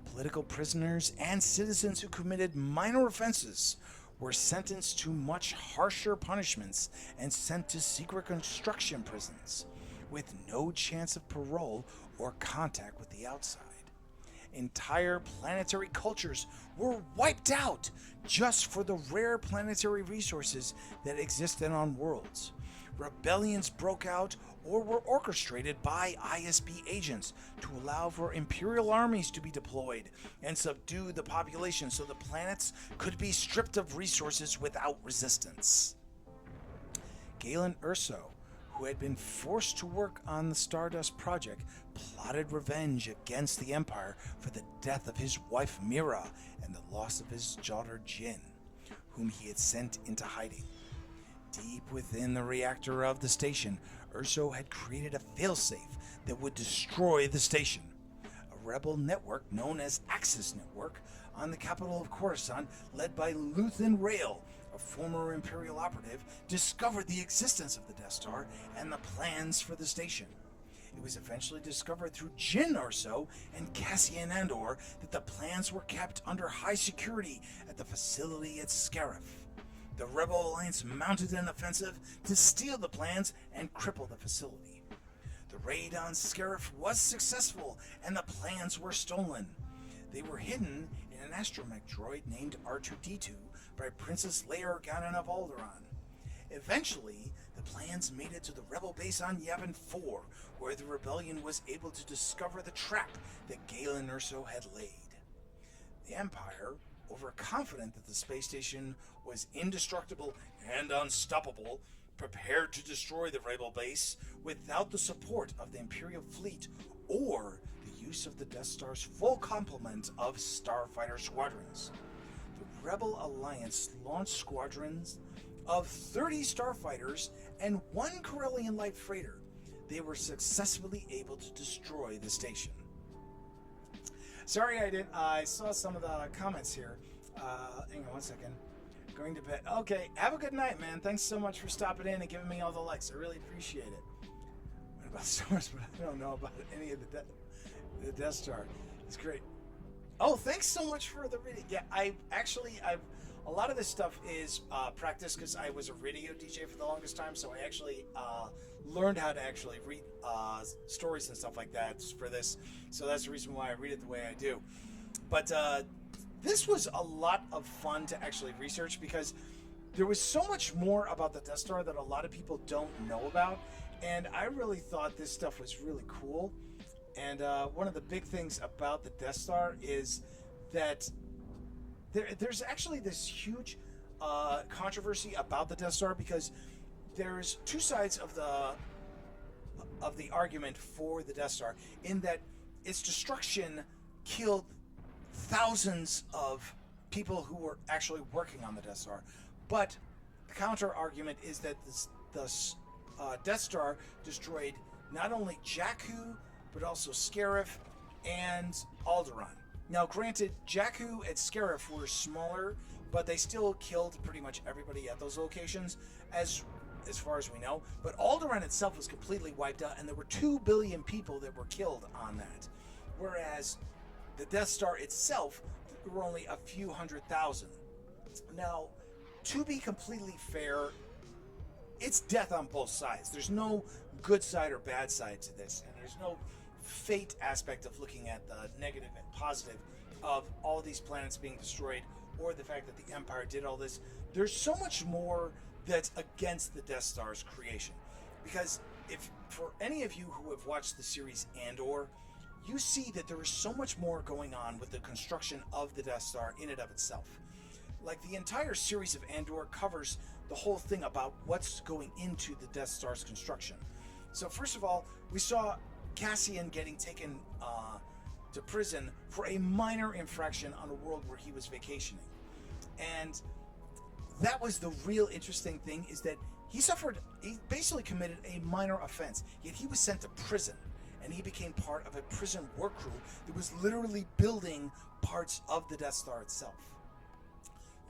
Political prisoners and citizens who committed minor offenses were sentenced to much harsher punishments and sent to secret construction prisons, with no chance of parole or contact with the outside. Entire planetary cultures were wiped out just for the rare planetary resources that existed on worlds. Rebellions broke out or were orchestrated by ISB agents to allow for Imperial armies to be deployed and subdue the population so the planets could be stripped of resources without resistance. Galen Erso, who had been forced to work on the Stardust project, plotted revenge against the Empire for the death of his wife Mira and the loss of his daughter Jin, whom he had sent into hiding. Deep within the reactor of the station, Erso had created a failsafe that would destroy the station. A rebel network known as Axis Network on the capital of Coruscant, led by Luthen Rael, a former Imperial operative, discovered the existence of the Death Star and the plans for the station. It was eventually discovered through Jyn Erso and Cassian Andor that the plans were kept under high security at the facility at Scarif. The Rebel Alliance mounted an offensive to steal the plans and cripple the facility. The raid on Scarif was successful, and the plans were stolen. They were hidden in an astromech droid named R2-D2 by Princess Leia Organa of Alderaan. Eventually, the plans made it to the rebel base on Yavin 4, where the rebellion was able to discover the trap that Galen Erso had laid. The Empire, overconfident that the space station was indestructible and unstoppable, prepared to destroy the rebel base without the support of the Imperial fleet or the use of the Death Star's full complement of starfighter squadrons. The Rebel Alliance launched squadrons of 30 starfighters and 1 Corellian light freighter. They were successfully able to destroy the station. Sorry I saw some of the comments here. Hang on one second. Going to bed. Okay, have a good night, man. Thanks so much for stopping in and giving me all the likes. I really appreciate it. What about stars? But I don't know about any of the Death Star. It's great. Oh, thanks so much for the reading. Yeah, I've a lot of this stuff is practice because I was a radio DJ for the longest time, so I actually learned how to actually read stories and stuff like that for this. So that's the reason why I read it the way I do. But this was a lot of fun to actually research because there was so much more about the Death Star that a lot of people don't know about, and I really thought this stuff was really cool. And one of the big things about the Death Star is that there's actually this huge controversy about the Death Star because there's two sides of the argument for the Death Star, in that its destruction killed thousands of people who were actually working on the Death Star. But the counter argument is that the Death Star destroyed not only Jakku, but also Scarif and Alderaan. Now, granted, Jakku and Scarif were smaller, but they still killed pretty much everybody at those locations, as far as we know. But Alderaan itself was completely wiped out, and there were 2 billion people that were killed on that. Whereas The Death Star itself, there were only a few 100,000. Now, to be completely fair, it's death on both sides. There's no good side or bad side to this, and there's no fate aspect of looking at the negative and positive of all these planets being destroyed, or the fact that the Empire did all this. There's so much more that's against the Death Star's creation. Because if for any of you who have watched the series Andor, you see that there is so much more going on with the construction of the Death Star in and of itself. Like, the entire series of Andor covers the whole thing about what's going into the Death Star's construction. So first of all, we saw Cassian getting taken to prison for a minor infraction on a world where he was vacationing. And that was the real interesting thing, is that he basically committed a minor offense, yet he was sent to prison, and he became part of a prison work crew that was literally building parts of the Death Star itself.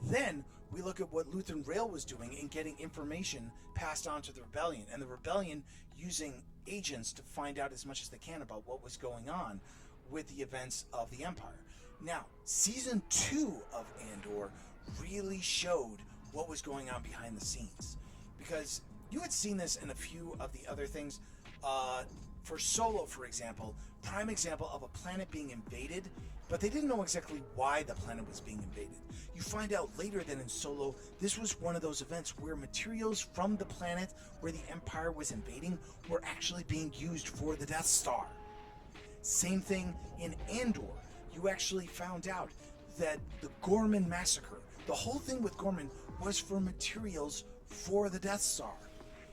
Then we look at what Luthen Rael was doing in getting information passed on to the Rebellion, and the Rebellion using agents to find out as much as they can about what was going on with the events of the Empire. Now, Season 2 of Andor really showed what was going on behind the scenes, because you had seen this in a few of the other things. For Solo, for example, prime example of a planet being invaded, but they didn't know exactly why the planet was being invaded. You find out later that in Solo, this was one of those events where materials from the planet where the Empire was invading were actually being used for the Death Star. Same thing in Andor. You actually found out that the Gorman massacre, the whole thing with Gorman, was for materials for the Death Star.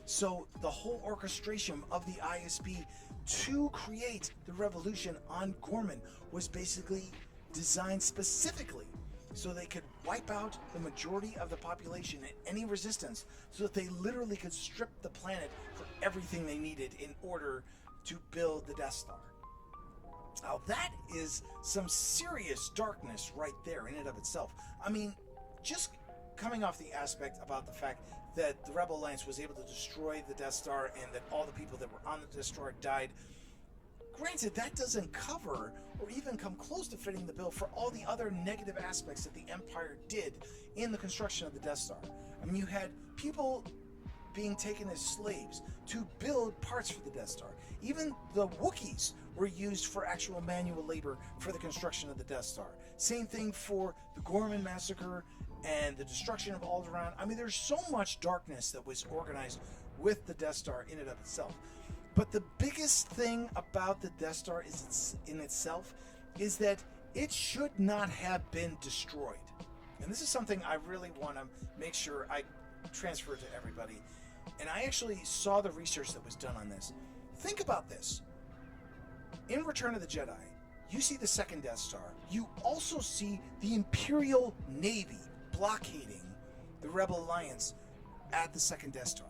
So the whole orchestration of the ISB to create the revolution on Gorman was basically designed specifically so they could wipe out the majority of the population and any resistance, so that they literally could strip the planet for everything they needed in order to build the Death Star. Now that is some serious darkness right there in and of itself. I mean, just coming off the aspect about the fact that the Rebel Alliance was able to destroy the Death Star and that all the people that were on the Death Star died. Granted, that doesn't cover or even come close to fitting the bill for all the other negative aspects that the Empire did in the construction of the Death Star. I mean, you had people being taken as slaves to build parts for the Death Star. Even the Wookiees were used for actual manual labor for the construction of the Death Star. Same thing for the Gorman massacre and the destruction of Alderaan. I mean, there's so much darkness that was organized with the Death Star in and of itself. But the biggest thing about the Death Star in itself is that it should not have been destroyed. And this is something I really want to make sure I transfer to everybody. And I actually saw the research that was done on this. Think about this. In Return of the Jedi, you see the second Death Star. You also see the Imperial Navy blockading the Rebel Alliance at the second Death Star.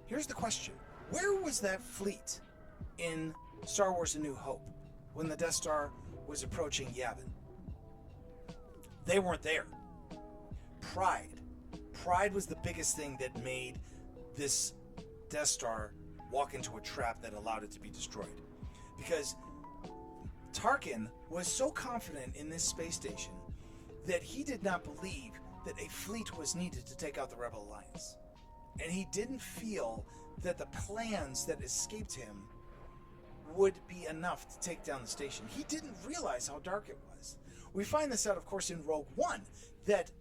Here's the question. Where was that fleet in Star Wars A New Hope when the Death Star was approaching Yavin? They weren't there. Pride was the biggest thing that made this Death Star walk into a trap that allowed it to be destroyed. Because Tarkin was so confident in this space station that he did not believe that a fleet was needed to take out the Rebel Alliance. And he didn't feel that the plans that escaped him would be enough to take down the station. He didn't realize how dark it was. We find this out, of course, in Rogue One, that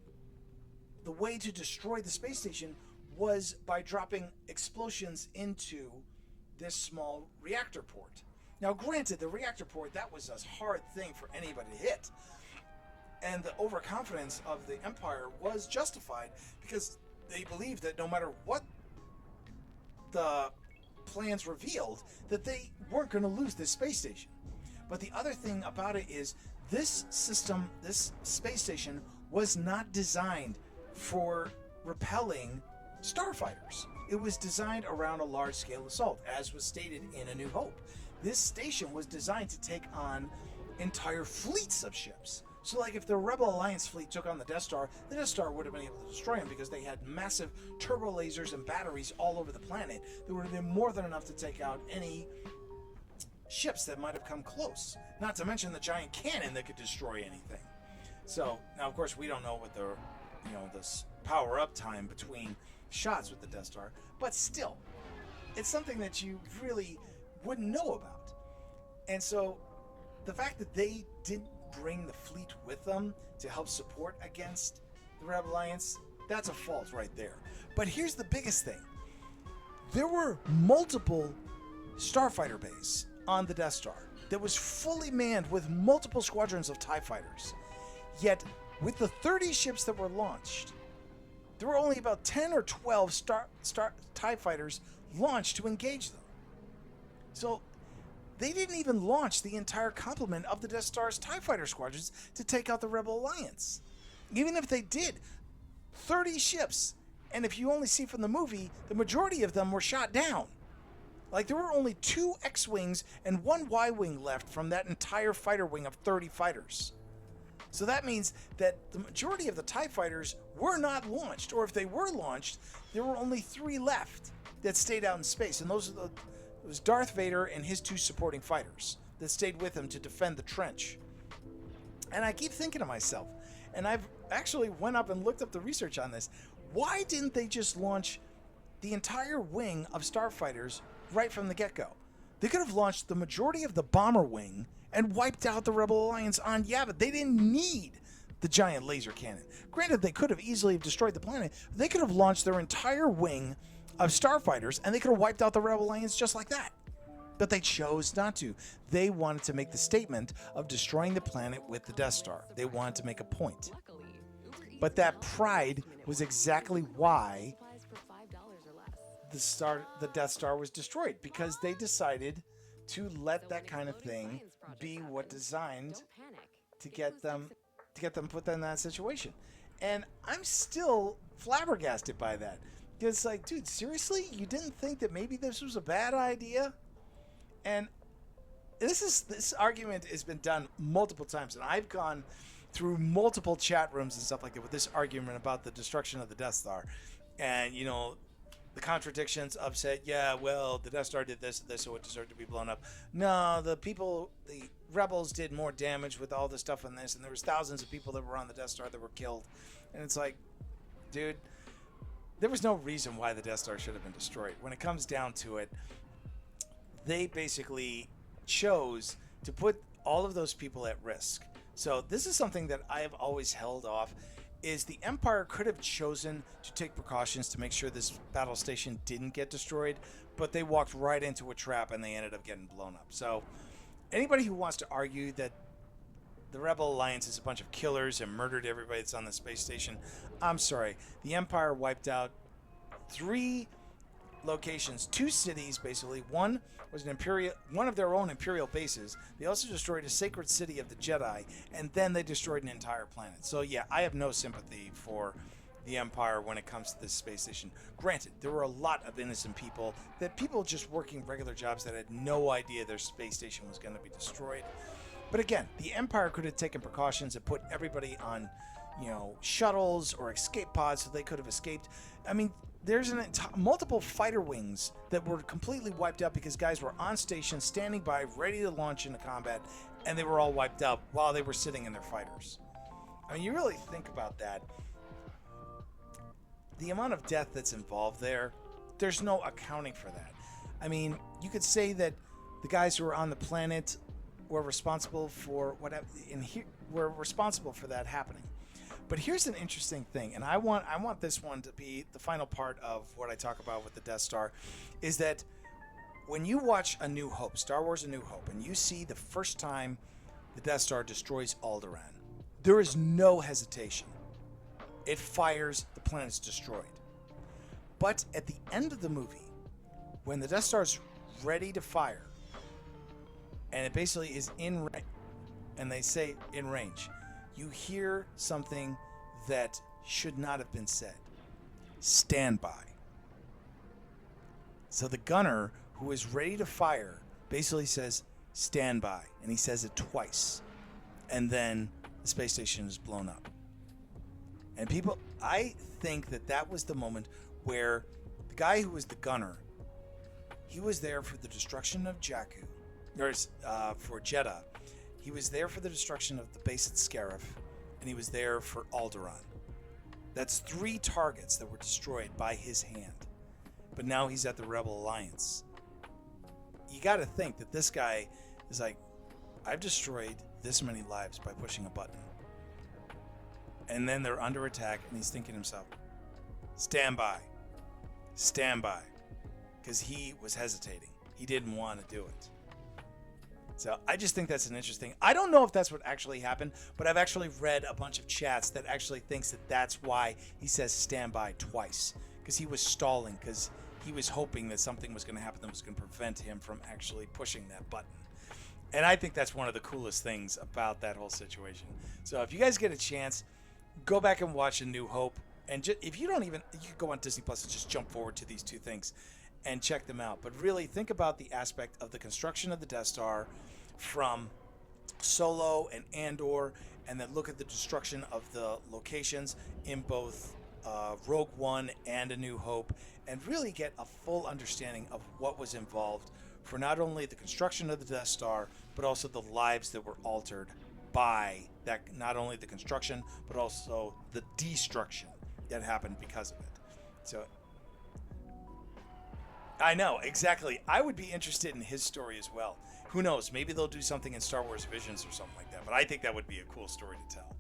the way to destroy the space station was by dropping explosions into this small reactor port. Now, granted, the reactor port, that was a hard thing for anybody to hit. And the overconfidence of the Empire was justified because they believed that no matter what the plans revealed, that they weren't going to lose this space station. But the other thing about it is this system, this space station, was not designed for repelling starfighters. It was designed around a large-scale assault, as was stated in A New Hope. This station was designed to take on entire fleets of ships. So, like, if the Rebel Alliance fleet took on the Death Star would have been able to destroy them because they had massive turbo lasers and batteries all over the planet. There would have been more than enough to take out any ships that might have come close. Not to mention the giant cannon that could destroy anything. So now, of course, we don't know what this power up time between shots with the Death Star, but still, it's something that you really wouldn't know about. And so the fact that they didn't bring the fleet with them to help support against the Rebel Alliance, that's a fault right there. But here's the biggest thing. There were multiple starfighter bays on the Death Star that was fully manned with multiple squadrons of TIE fighters. Yet, with the 30 ships that were launched, there were only about 10 or 12 TIE fighters launched to engage them. So, they didn't even launch the entire complement of the Death Star's TIE fighter squadrons to take out the Rebel Alliance. Even if they did, 30 ships, and if you only see from the movie, the majority of them were shot down. Like, there were only 2 X-Wings and 1 Y-Wing left from that entire fighter wing of 30 fighters. So that means that the majority of the TIE fighters were not launched, or if they were launched, there were only 3 left that stayed out in space, and it was Darth Vader and his 2 supporting fighters that stayed with him to defend the trench. And I keep thinking to myself, and I've actually went up and looked up the research on this, why didn't they just launch the entire wing of starfighters right from the get-go? They could have launched the majority of the bomber wing and wiped out the Rebel Alliance on Yavin. They didn't need the giant laser cannon. Granted, they could have easily destroyed the planet. They could have launched their entire wing of starfighters, and they could have wiped out the Rebel Alliance just like that. But they chose not to. They wanted to make the statement of destroying the planet with the Death Star. They wanted to make a point. But that pride was exactly why the Death Star was destroyed, because they decided to let that kind of thing be what designed to get them put in that situation. And I'm still flabbergasted by that. It's like, dude, seriously? You didn't think that maybe this was a bad idea? And this argument has been done multiple times, and I've gone through multiple chat rooms and stuff like that with this argument about the destruction of the Death Star. And, the contradictions of said, yeah, well, the Death Star did this and this, so it deserved to be blown up. No, the rebels did more damage with all the stuff on this, and there was thousands of people that were on the Death Star that were killed. And it's like, dude, there was no reason why the Death Star should have been destroyed. When it comes down to it, they basically chose to put all of those people at risk. So this is something that I have always held off, is the Empire could have chosen to take precautions to make sure this battle station didn't get destroyed, but they walked right into a trap and they ended up getting blown up. So anybody who wants to argue that the Rebel Alliance is a bunch of killers and murdered everybody that's on the space station, I'm sorry. The Empire wiped out 3 locations, 2 cities basically. One was one of their own Imperial bases. They also destroyed a sacred city of the Jedi, and then they destroyed an entire planet. So yeah, I have no sympathy for the Empire when it comes to this space station. Granted, there were a lot of innocent people just working regular jobs that had no idea their space station was going to be destroyed. But again, the Empire could have taken precautions and put everybody on, shuttles or escape pods so they could have escaped. I mean, there's multiple fighter wings that were completely wiped out because guys were on station, standing by, ready to launch into combat, and they were all wiped out while they were sitting in their fighters. I mean, you really think about that. The amount of death that's involved there's no accounting for that. I mean, you could say that the guys who were on the planet were responsible for were responsible for that happening. But here's an interesting thing, and I want this one to be the final part of what I talk about with the Death Star, is that when you watch A New Hope, Star Wars A New Hope, and you see the first time the Death Star destroys Alderaan, there is no hesitation. It fires, the planet's destroyed. But at the end of the movie, when the Death Star's ready to fire, and it basically is in range, and they say in range, you hear something that should not have been said. Stand by. So the gunner who is ready to fire basically says, stand by. And he says it twice. And then the space station is blown up. And I think that was the moment where the guy who was the gunner, he was there for the destruction of Jakku. for Jeddah. He was there for the destruction of the base at Scarif, and he was there for Alderaan. That's 3 targets that were destroyed by his hand. But now he's at the Rebel Alliance. You got to think that this guy is like, I've destroyed this many lives by pushing a button. And then they're under attack, and he's thinking to himself, stand by. Stand by. Because he was hesitating. He didn't want to do it. So I just think that's an interesting. I don't know if that's what actually happened, but I've actually read a bunch of chats that actually thinks that that's why he says stand by twice. Because he was stalling, because he was hoping that something was going to happen that was going to prevent him from actually pushing that button. And I think that's one of the coolest things about that whole situation. So if you guys get a chance, go back and watch A New Hope. And if you don't even, you can go on Disney Plus and just jump forward to these 2 things and check them out. But really think about the aspect of the construction of the Death Star from Solo and Andor, and then look at the destruction of the locations in both Rogue One and A New Hope, and really get a full understanding of what was involved for not only the construction of the Death Star, but also the lives that were altered by that, not only the construction, but also the destruction that happened because of it. So I know, exactly. I would be interested in his story as well. Who knows? Maybe they'll do something in Star Wars Visions or something like that. But I think that would be a cool story to tell.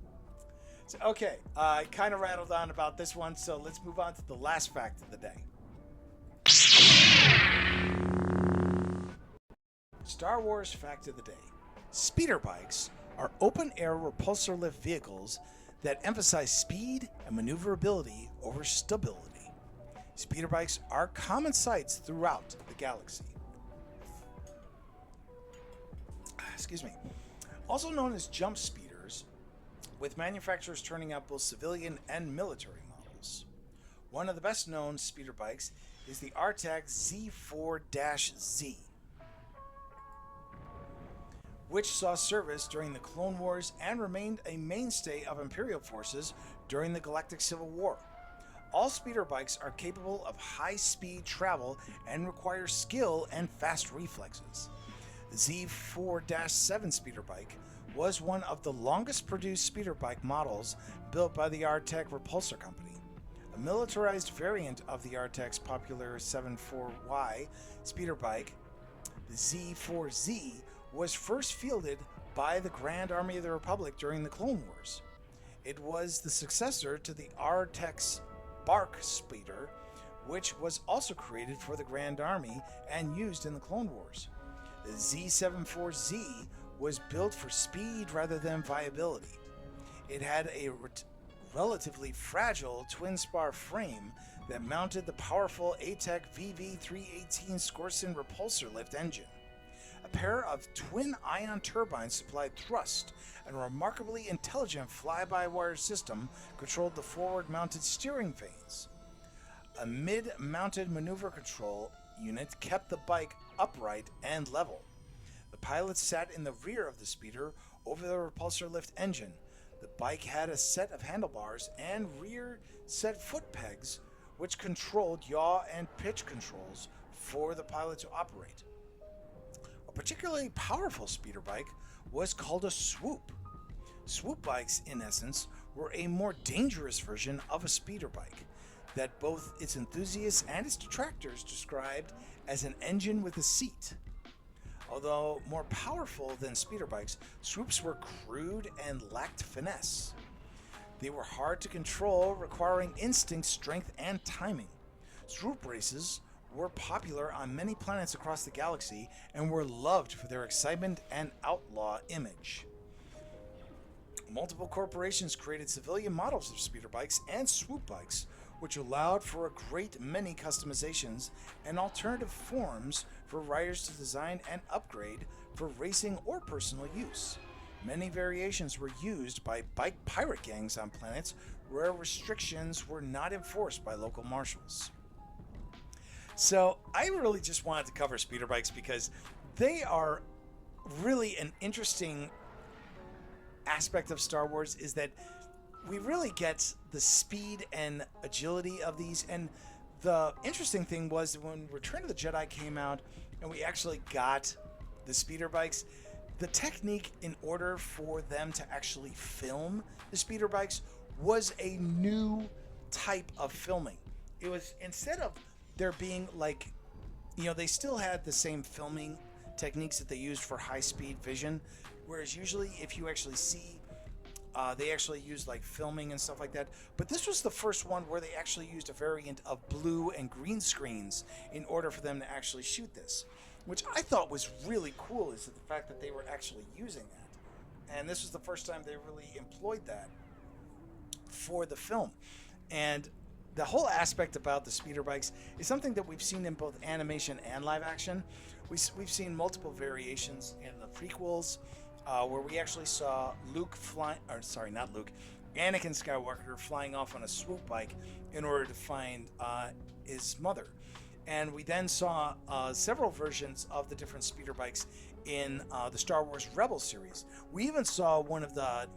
So, okay, I kind of rattled on about this one, so let's move on to the last fact of the day. Star Wars fact of the day. Speeder bikes are open-air repulsor lift vehicles that emphasize speed and maneuverability over stability. Speeder bikes are common sights throughout the galaxy. Excuse me. Also known as jump speeders, with manufacturers turning out both civilian and military models. One of the best known speeder bikes is the RTAC Z4-Z, which saw service during the Clone Wars and remained a mainstay of Imperial forces during the Galactic Civil War. All speeder bikes are capable of high-speed travel and require skill and fast reflexes. The Z4-7 speeder bike was one of the longest produced speeder bike models built by the RTAC Repulsor Company. A militarized variant of the RTAC's popular 74Y speeder bike, the Z4Z, was first fielded by the Grand Army of the Republic during the Clone Wars. It was the successor to the RTAC's Bark speeder, which was also created for the Grand Army and used in the Clone Wars. The Z74Z was built for speed rather than viability. It had a relatively fragile twin-spar frame that mounted the powerful ATEC VV318 Scorson repulsor lift engine. A pair of twin ion turbines supplied thrust, and a remarkably intelligent fly-by-wire system controlled the forward-mounted steering vanes. A mid-mounted maneuver control unit kept the bike upright and level. The pilot sat in the rear of the speeder over the repulsor lift engine. The bike had a set of handlebars and rear set foot pegs, which controlled yaw and pitch controls for the pilot to operate. A particularly powerful speeder bike was called a swoop. Swoop bikes, in essence, were a more dangerous version of a speeder bike that both its enthusiasts and its detractors described as an engine with a seat. Although more powerful than speeder bikes, swoops were crude and lacked finesse. They were hard to control, requiring instinct, strength, and timing. Swoop races were popular on many planets across the galaxy and were loved for their excitement and outlaw image. Multiple corporations created civilian models of speeder bikes and swoop bikes, which allowed for a great many customizations and alternative forms for riders to design and upgrade for racing or personal use. Many variations were used by bike pirate gangs on planets where restrictions were not enforced by local marshals. So I really just wanted to cover speeder bikes because they are really an interesting aspect of Star Wars, is that we really get the speed and agility of these. And the interesting thing was that when Return of the Jedi came out and we actually got the speeder bikes, the technique in order for them to actually film the speeder bikes was a new type of filming. It was, instead of there being like, they still had the same filming techniques that they used for high speed vision, whereas usually if you actually see, they actually used like filming and stuff like that. But this was the first one where they actually used a variant of blue and green screens in order for them to actually shoot this, which I thought was really cool, is the fact that they were actually using that. And this was the first time they really employed that for the film. And the whole aspect about the speeder bikes is something that we've seen in both animation and live action. We've seen multiple variations in the prequels, where we actually saw Anakin Skywalker flying off on a swoop bike in order to find his mother. And we then saw several versions of the different speeder bikes in the Star Wars Rebels series. We even saw one of the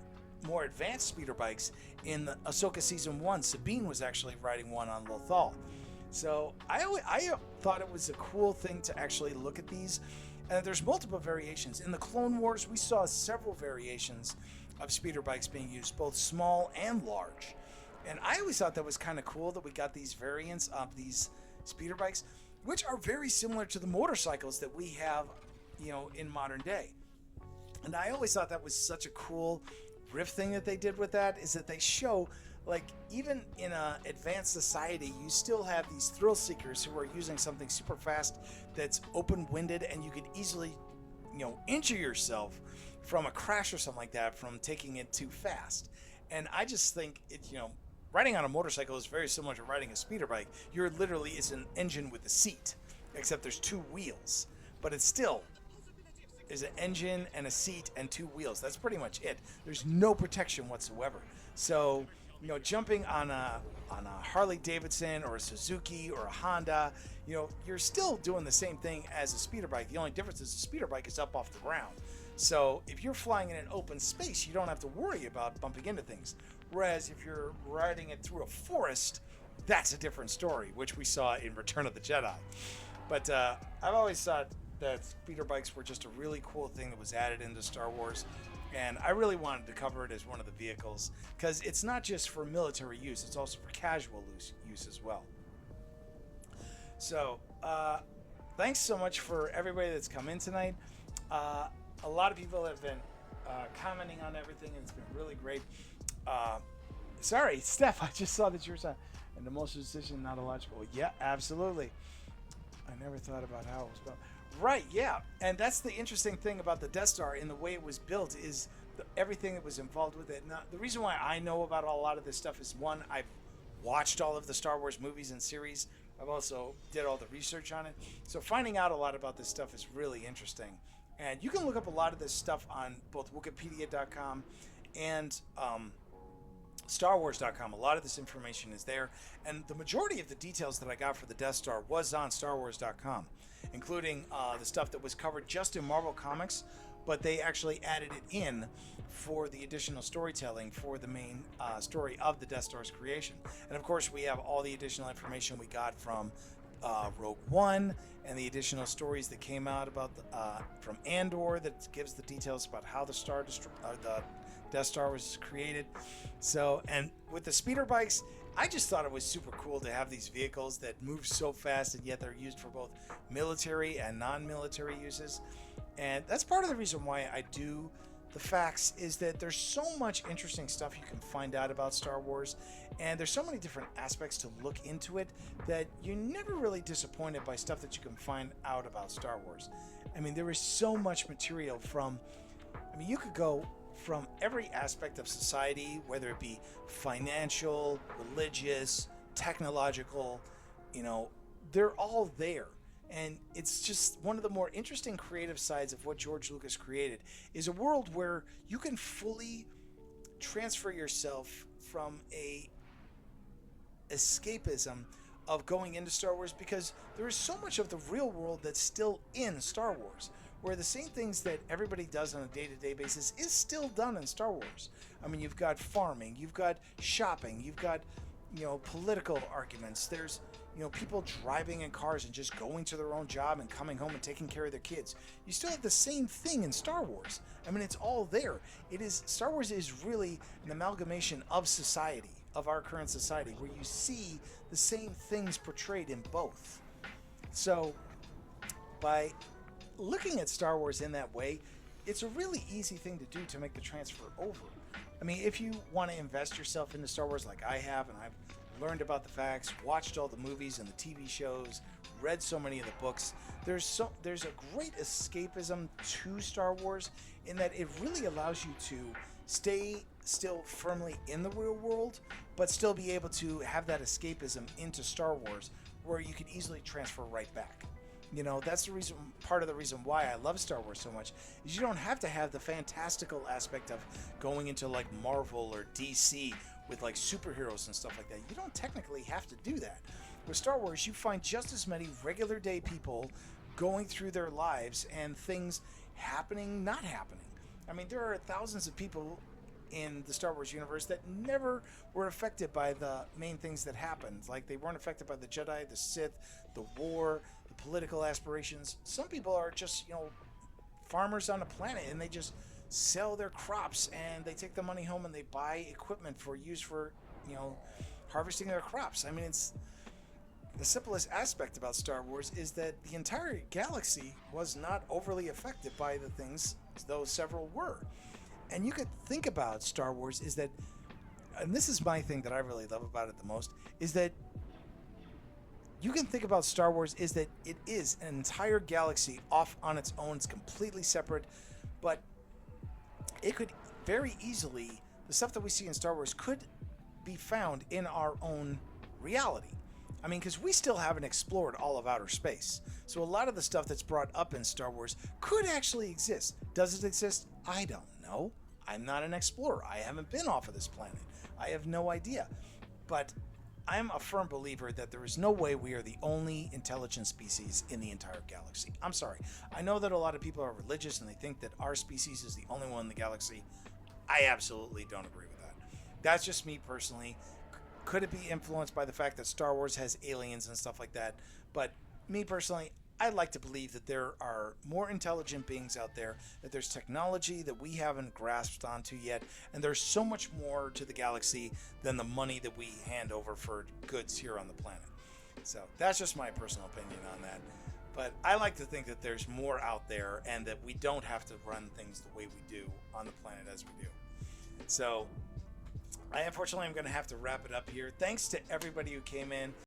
more advanced speeder bikes in the Ahsoka Season 1. Sabine was actually riding one on Lothal. So I thought it was a cool thing to actually look at these. And there's multiple variations. In the Clone Wars, we saw several variations of speeder bikes being used, both small and large. And I always thought that was kind of cool that we got these variants of these speeder bikes, which are very similar to the motorcycles that we have, in modern day. And I always thought that was such a cool riff thing that they did with that, is that they show, like, even in an advanced society, you still have these thrill seekers who are using something super fast that's open-winded, and you could easily, injure yourself from a crash or something like that from taking it too fast. And I just think riding on a motorcycle is very similar to riding a speeder bike. You're literally, it's an engine with a seat, except there's two wheels, but it's still is an engine and a seat and two wheels. That's pretty much it. There's no protection whatsoever. So, jumping on a Harley Davidson or a Suzuki or a Honda, you're still doing the same thing as a speeder bike. The only difference is the speeder bike is up off the ground. So if you're flying in an open space, you don't have to worry about bumping into things. Whereas if you're riding it through a forest, that's a different story, which we saw in Return of the Jedi. But I've always thought that speeder bikes were just a really cool thing that was added into Star Wars, and I really wanted to cover it as one of the vehicles, because it's not just for military use, it's also for casual use as well. So thanks so much for everybody that's come in tonight. A lot of people have been commenting on everything, and it's been really great. Sorry, Steph, I just saw that you were saying, and the most decision not illogical. Yeah, absolutely. I never thought about how it was built. Right, yeah. And that's the interesting thing about the Death Star in the way it was built, is everything that was involved with it. Now, the reason why I know about a lot of this stuff is, one, I've watched all of the Star Wars movies and series. I've also did all the research on it. So finding out a lot about this stuff is really interesting. And you can look up a lot of this stuff on both Wikipedia.com and StarWars.com. A lot of this information is there, and the majority of the details that I got for the Death Star was on StarWars.com, including the stuff that was covered just in Marvel Comics, but they actually added it in for the additional storytelling for the main story of the Death Star's creation. And of course, we have all the additional information we got from Rogue One, and the additional stories that came out about from Andor that gives the details about how the Death Star was created. So, and with the speeder bikes, I just thought it was super cool to have these vehicles that move so fast, and yet they're used for both military and non-military uses. And that's part of the reason why I do the facts, is that there's so much interesting stuff you can find out about Star Wars, and there's so many different aspects to look into it that you're never really disappointed by stuff that you can find out about Star Wars. I mean, there is so much material from, you could go from every aspect of society, whether it be financial, religious, technological, they're all there. And it's just one of the more interesting creative sides of what George Lucas created, is a world where you can fully transfer yourself from a escapism of going into Star Wars, because there is so much of the real world that's still in Star Wars, where the same things that everybody does on a day-to-day basis is still done in Star Wars. I mean, you've got farming, you've got shopping, you've got, political arguments. There's, people driving in cars and just going to their own job and coming home and taking care of their kids. You still have the same thing in Star Wars. I mean, it's all there. Star Wars is really an amalgamation of society, of our current society, where you see the same things portrayed in both. So, by looking at Star Wars in that way, it's a really easy thing to do to make the transfer over. I mean, if you want to invest yourself into Star Wars like I have, and I've learned about the facts, watched all the movies and the TV shows, read so many of the books, there's a great escapism to Star Wars in that it really allows you to stay still firmly in the real world, but still be able to have that escapism into Star Wars where you could easily transfer right back. That's the reason, part of the reason why I love Star Wars so much, is you don't have to have the fantastical aspect of going into like Marvel or DC with like superheroes and stuff like that. You don't technically have to do that. With Star Wars, you find just as many regular day people going through their lives and things happening, not happening. I mean, there are thousands of people in the Star Wars universe that never were affected by the main things that happened. Like, they weren't affected by the Jedi, the Sith, the war, the political aspirations. Some people are just, farmers on a planet, and they just sell their crops and they take the money home and they buy equipment for use for, harvesting their crops. I mean, it's the simplest aspect about Star Wars is that the entire galaxy was not overly affected by the things, though several were. And you could think about Star Wars is that, and this is my thing that I really love about it the most, is that you can think about Star Wars is that it is an entire galaxy off on its own. It's completely separate, but it could very easily, the stuff that we see in Star Wars could be found in our own reality. I mean, because we still haven't explored all of outer space. So a lot of the stuff that's brought up in Star Wars could actually exist. Does it exist? I don't know. I'm not an explorer. I haven't been off of this planet. I have no idea. But I'm a firm believer that there is no way we are the only intelligent species in the entire galaxy. I'm sorry. I know that a lot of people are religious and they think that our species is the only one in the galaxy. I absolutely don't agree with that. That's just me personally. Could it be influenced by the fact that Star Wars has aliens and stuff like that? But me personally, I like to believe that there are more intelligent beings out there, that there's technology that we haven't grasped onto yet, and there's so much more to the galaxy than the money that we hand over for goods here on the planet. So that's just my personal opinion on that. But I like to think that there's more out there and that we don't have to run things the way we do on the planet as we do. So unfortunately, I'm going to have to wrap it up here. Thanks to everybody who came in.